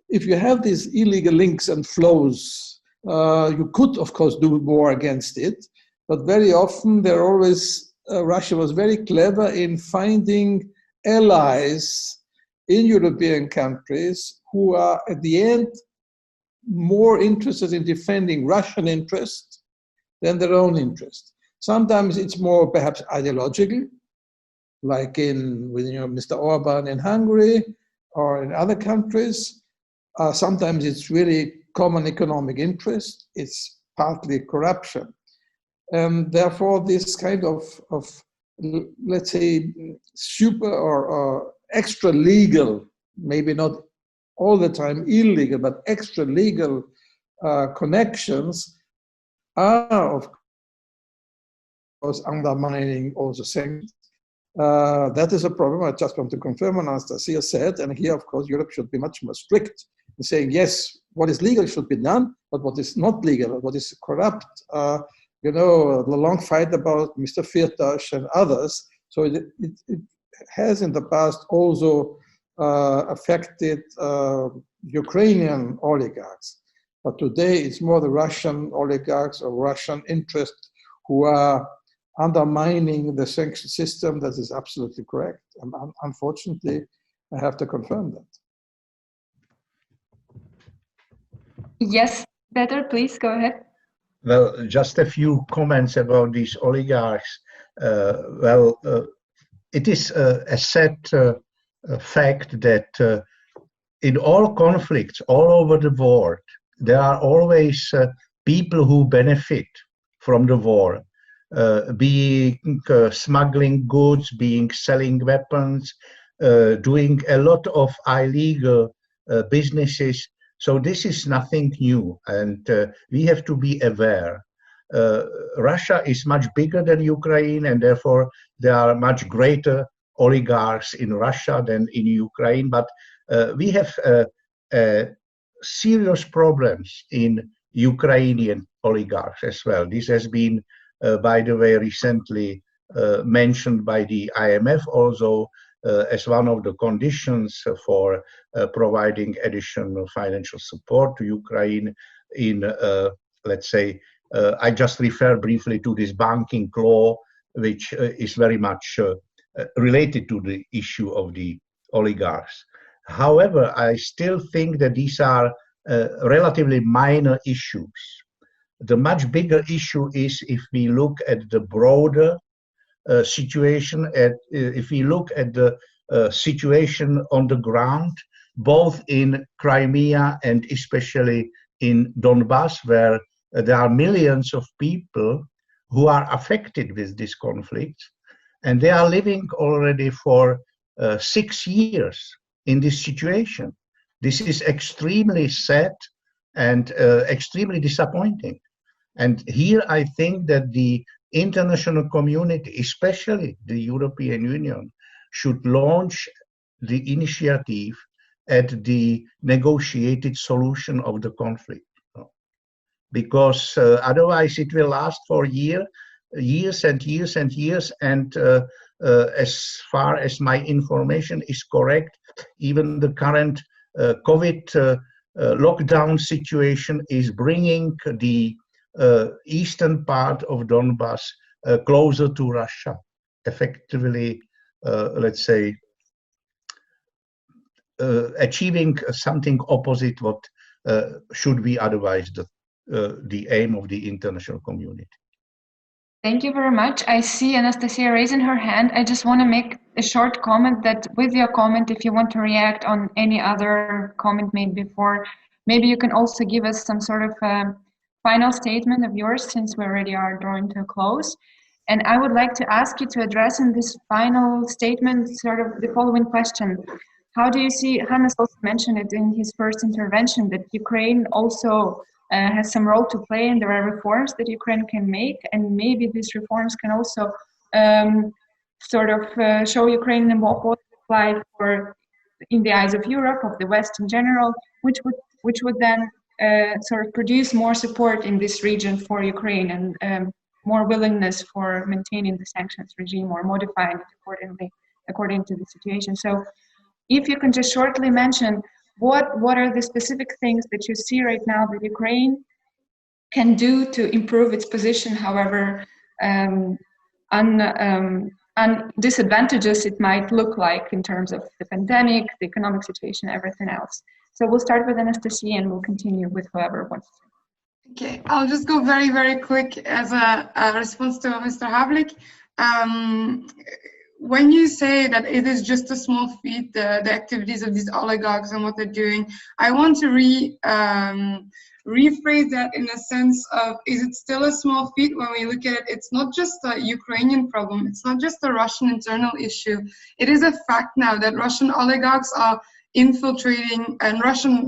if you have these illegal links and flows, you could, of course, do more against it. But very often, they're always Russia was very clever in finding allies in European countries who are, at the end, more interested in defending Russian interests than their own interest. Sometimes it's more perhaps ideological, like with Mr. Orban in Hungary or in other countries. Sometimes it's really common economic interest. It's partly corruption. And therefore, this kind of let's say, super or extra legal, maybe not all the time illegal, but extra legal connections are, of course, undermining also sanctions. That is a problem. I just want to confirm what Anastacia said. And here, of course, Europe should be much more strict in saying, yes, what is legal should be done, but what is not legal, what is corrupt, the long fight about Mr. Firtash and others. So it has in the past also affected Ukrainian oligarchs. But today it's more the Russian oligarchs or Russian interests who are undermining the sanction system. That is absolutely correct. And unfortunately, I have to confirm that. Yes, Peter, please go ahead. Well, just a few comments about these oligarchs. It is a sad fact that in all conflicts all over the world, there are always people who benefit from the war, being smuggling goods, being selling weapons, doing a lot of illegal businesses. So this is nothing new, and we have to be aware. Russia is much bigger than Ukraine, and therefore there are much greater oligarchs in Russia than in Ukraine. But we have serious problems in Ukrainian oligarchs as well. This has been, by the way, recently mentioned by the IMF also as one of the conditions for providing additional financial support to Ukraine in, let's say, I just refer briefly to this banking law, which is very much related to the issue of the oligarchs. However, I still think that these are relatively minor issues. The much bigger issue is if we look at the broader situation, if we look at the situation on the ground, both in Crimea and especially in Donbass, where there are millions of people who are affected with this conflict, and they are living already for 6 years in this situation. This is extremely sad and extremely disappointing. And here I think that the international community, especially the European Union, should launch the initiative at the negotiated solution of the conflict. Because otherwise it will last for years and years and years. And as far as my information is correct, even the current COVID lockdown situation is bringing the eastern part of Donbass closer to Russia, effectively, let's say, achieving something opposite what should be otherwise the aim of the international community. Thank you very much. I see Anastacia raising her hand. I just want to make a short comment that with your comment, if you want to react on any other comment made before, maybe you can also give us some sort of final statement of yours, since we already are drawing to a close. And I would like to ask you to address in this final statement sort of the following question. How do you see, Hannes also mentioned it in his first intervention, that Ukraine also has some role to play, and there are reforms that Ukraine can make, and maybe these reforms can also sort of show Ukraine in what light for in the eyes of Europe, of the West in general, which would then sort of produce more support in this region for Ukraine and more willingness for maintaining the sanctions regime or modifying it according to the situation. So if you can just shortly mention what are the specific things that you see right now that Ukraine can do to improve its position, however disadvantages it might look like in terms of the pandemic, the economic situation, everything else. So we'll start with Anastacia and we'll continue with whoever wants to. Okay, I'll just go very, very quick as a response to Mr. Havlik. When you say that it is just a small feat, the activities of these oligarchs and what they're doing, I want to rephrase that in the sense of, is it still a small feat when we look at it? It's not just a Ukrainian problem. It's not just a Russian internal issue. It is a fact now that Russian oligarchs are infiltrating, and Russian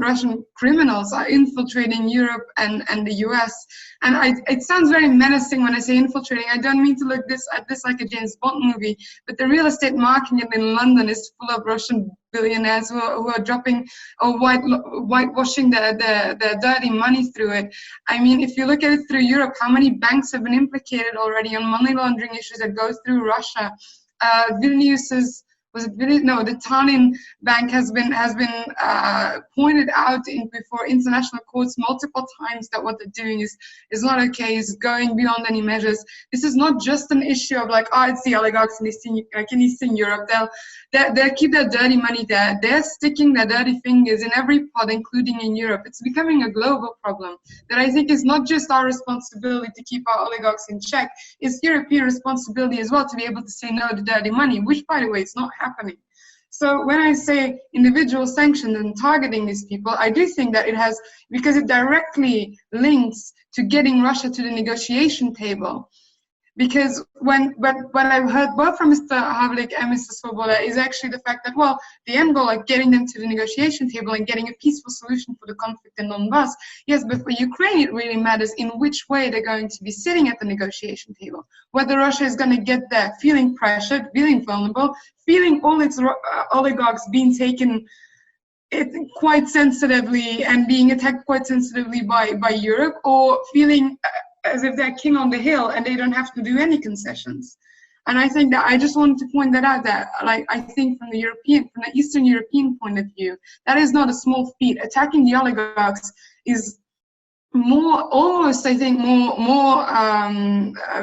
criminals are infiltrating Europe and the US. And it sounds very menacing when I say infiltrating. I don't mean to look at this like a James Bond movie, but the real estate market in London is full of Russian billionaires who are dropping or whitewashing the dirty money through it. I mean, if you look at it through Europe, how many banks have been implicated already on money laundering issues that go through Russia? Vilnius's was it the Tallinn Bank has been pointed out before international courts multiple times that what they're doing is not okay, is going beyond any measures. This is not just an issue of like, oh, it's the oligarchs in Eastern Europe. They'll keep their dirty money there. They're sticking their dirty fingers in every pot, including in Europe. It's becoming a global problem that I think is not just our responsibility to keep our oligarchs in check. It's European responsibility as well to be able to say no to dirty money, which, by the way, is not happening. So when I say individual sanctions and targeting these people, I do think that it has, because it directly links to getting Russia to the negotiation table. Because what I've heard both from Mr. Havlik and Mr. Swoboda is actually the fact that, well, the end goal, like getting them to the negotiation table and getting a peaceful solution for the conflict in Donbass, yes, but for Ukraine it really matters in which way they're going to be sitting at the negotiation table. Whether Russia is going to get there feeling pressured, feeling vulnerable, feeling all its oligarchs being taken quite sensitively and being attacked quite sensitively by Europe, or feeling as if they're king on the hill and they don't have to do any concessions. And I think that I just wanted to point that out, that like I think from the Eastern European point of view, that is not a small feat. Attacking the oligarchs is almost I think more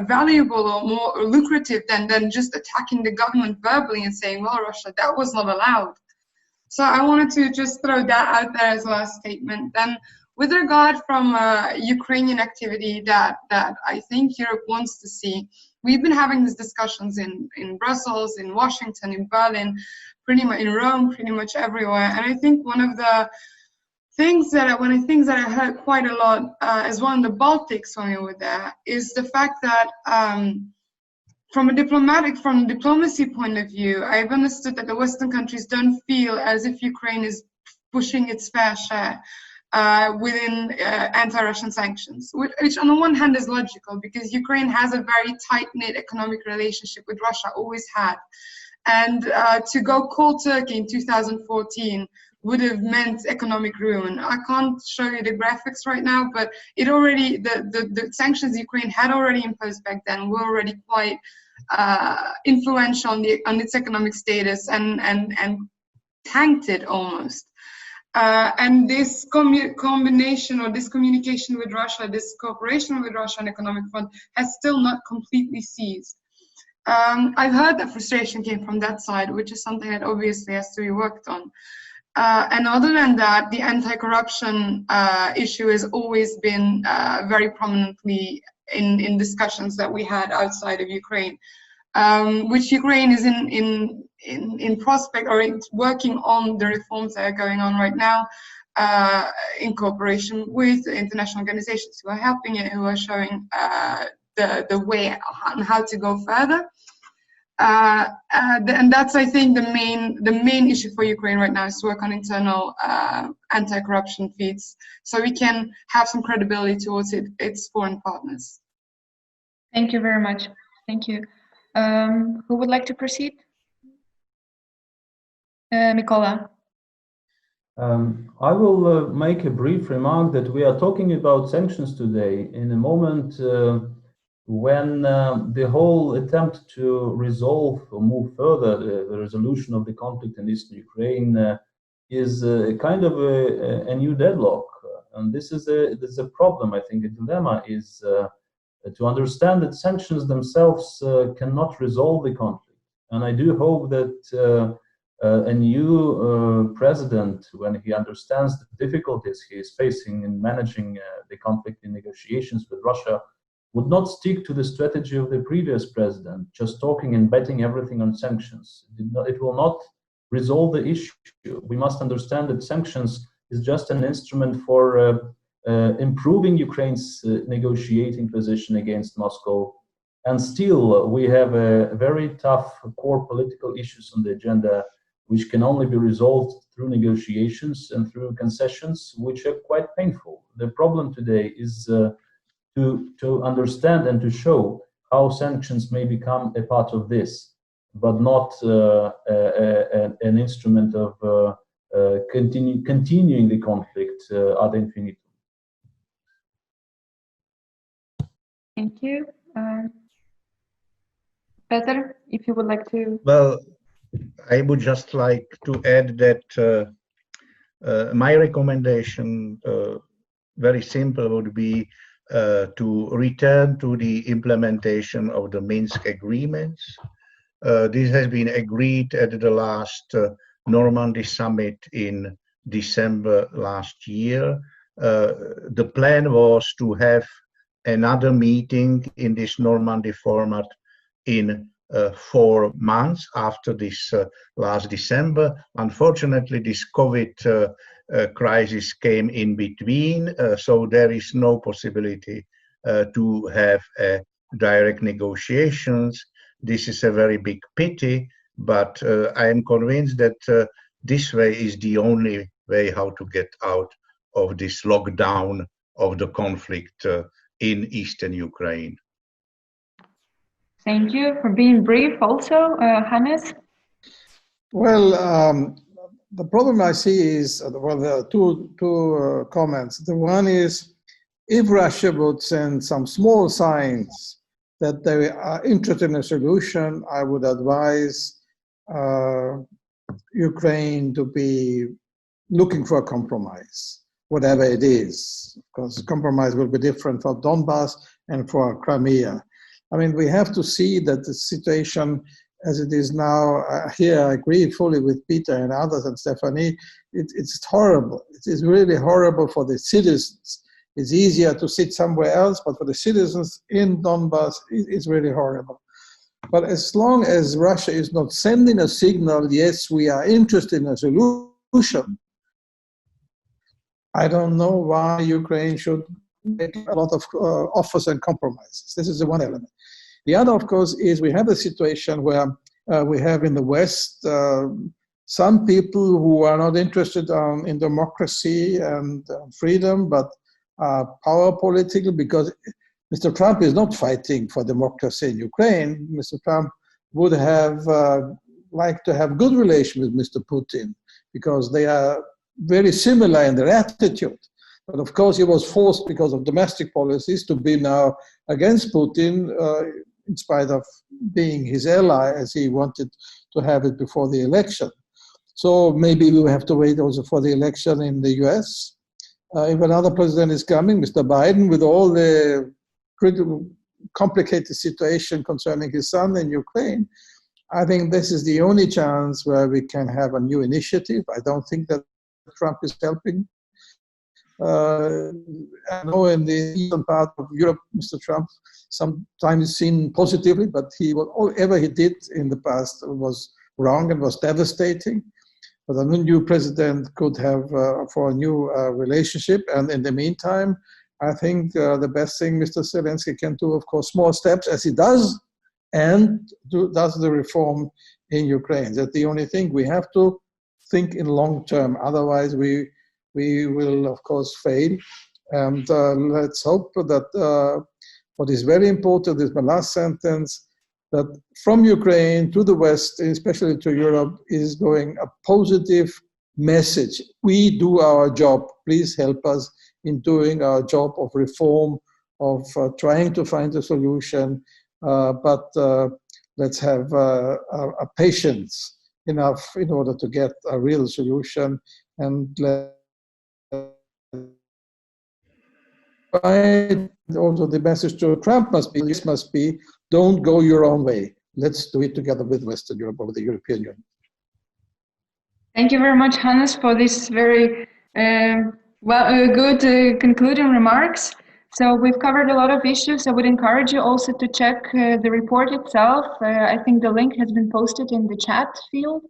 valuable or more lucrative than just attacking the government verbally and saying, well, Russia, that was not allowed. So I wanted to just throw that out there as a last statement. Then with regard from Ukrainian activity that I think Europe wants to see, we've been having these discussions in Brussels, in Washington, in Berlin, pretty much in Rome, pretty much everywhere. And I think one of the things that I heard quite a lot as well in the Baltics when we were there is the fact that from a diplomacy point of view, I've understood that the Western countries don't feel as if Ukraine is pushing its fair share within anti-Russian sanctions, which on the one hand is logical because Ukraine has a very tight-knit economic relationship with Russia, always had. And to go cold turkey in 2014 would have meant economic ruin. I can't show you the graphics right now, but it already, the sanctions Ukraine had already imposed back then were already quite influential on its economic status and tanked it almost. And this combination or this communication with Russia, this cooperation with Russia on economic front has still not completely ceased. I've heard that frustration came from that side, which is something that obviously has to be worked on. And other than that, the anti-corruption issue has always been very prominently in discussions that we had outside of Ukraine, which Ukraine is in prospect or it's working on the reforms that are going on right now in cooperation with international organizations who are helping it, who are showing the way on how to go further. And that's, I think, the main issue for Ukraine right now is to work on internal anti-corruption feats, so we can have some credibility towards its foreign partners. Thank you very much. Thank you. Who would like to proceed? Mykola. I will make a brief remark that we are talking about sanctions today in a moment when the whole attempt to resolve or move further the resolution of the conflict in eastern Ukraine is kind of a new deadlock. And this is a problem, I think. A dilemma is to understand that sanctions themselves cannot resolve the conflict. And I do hope that a new president, when he understands the difficulties he is facing in managing the conflict in negotiations with Russia, would not stick to the strategy of the previous president, just talking and betting everything on sanctions. It will not resolve the issue. We must understand that sanctions is just an instrument for improving Ukraine's negotiating position against Moscow. And still, we have a very tough core political issues on the agenda, which can only be resolved through negotiations and through concessions, which are quite painful. The problem today is to understand and to show how sanctions may become a part of this, but not an instrument of continuing the conflict ad infinitum. Thank you. Peter, if you would like to. Well, I would just like to add that my recommendation, very simple, would be to return to the implementation of the Minsk agreements. This has been agreed at the last Normandy summit in December last year. The plan was to have another meeting in this Normandy format in 4 months after this last December. Unfortunately, this COVID crisis came in between, so there is no possibility to have direct negotiations. This is a very big pity, but I am convinced that this way is the only way how to get out of this lockdown of the conflict in eastern Ukraine. Thank you for being brief also, Hannes. Well, the problem I see is, well, there are two comments. The one is, if Russia would send some small signs that they are interested in a solution, I would advise Ukraine to be looking for a compromise, whatever it is, because compromise will be different for Donbass and for Crimea. I mean, we have to see that the situation as it is now, here I agree fully with Peter and others and Stephanie, it's horrible. It is really horrible for the citizens. It's easier to sit somewhere else, but for the citizens in Donbass, it's really horrible. But as long as Russia is not sending a signal, yes, we are interested in a solution, I don't know why Ukraine should make a lot of offers and compromises. This is the one element. The other, of course, is we have a situation where we have in the West some people who are not interested in democracy and freedom, but power political, because Mr. Trump is not fighting for democracy in Ukraine. Mr. Trump would have liked to have good relations with Mr. Putin because they are very similar in their attitude. But of course, he was forced because of domestic policies to be now against Putin, in spite of being his ally, as he wanted to have it before the election. So maybe we will have to wait also for the election in the US. If another president is coming, Mr. Biden, with all the critical, complicated situation concerning his son in Ukraine, I think this is the only chance where we can have a new initiative. I don't think that Trump is helping. I know in the eastern part of Europe, Mr. Trump sometimes seen positively, but whatever he did in the past was wrong and was devastating. But a new president could have for a new relationship. And in the meantime, I think the best thing Mr. Zelensky can do, of course, small steps as he does, and does the reform in Ukraine. That's the only thing. We have to think in long term. Otherwise, we will, of course, fail. And let's hope that what is very important is my last sentence, that from Ukraine to the West, especially to Europe, is going a positive message. We do our job. Please help us in doing our job of reform, of trying to find a solution. But let's have a patience enough in order to get a real solution. And also the message to Trump must be, don't go your own way. Let's do it together with Western Europe or the European Union. Thank you very much, Hannes, for this very good concluding remarks. So we've covered a lot of issues. I would encourage you also to check the report itself. I think the link has been posted in the chat field.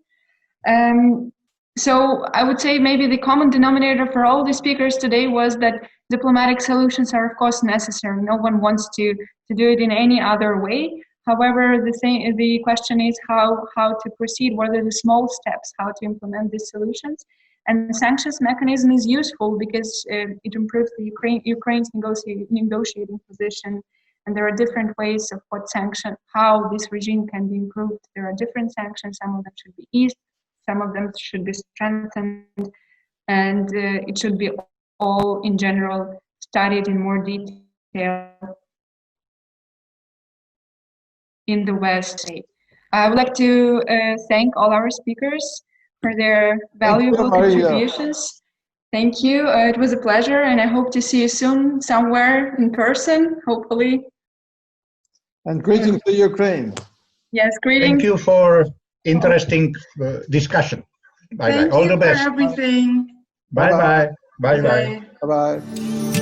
So I would say maybe the common denominator for all the speakers today was that diplomatic solutions are, of course, necessary. No one wants to do it in any other way. However, the question is how to proceed, what are the small steps, how to implement these solutions. And the sanctions mechanism is useful because it improves the Ukraine's negotiating position. And there are different ways of how this regime can be improved. There are different sanctions, some of them should be eased, some of them should be strengthened, and it should be all in general studied in more detail in the West. I would like to thank all our speakers for their valuable contributions. Thank you. It was a pleasure, and I hope to see you soon somewhere in person, hopefully. And greetings to Ukraine. Yes, greetings. Thank you for interesting discussion. Bye bye. All the best. Thank you for everything. Bye bye. Bye bye. Bye. Bye bye.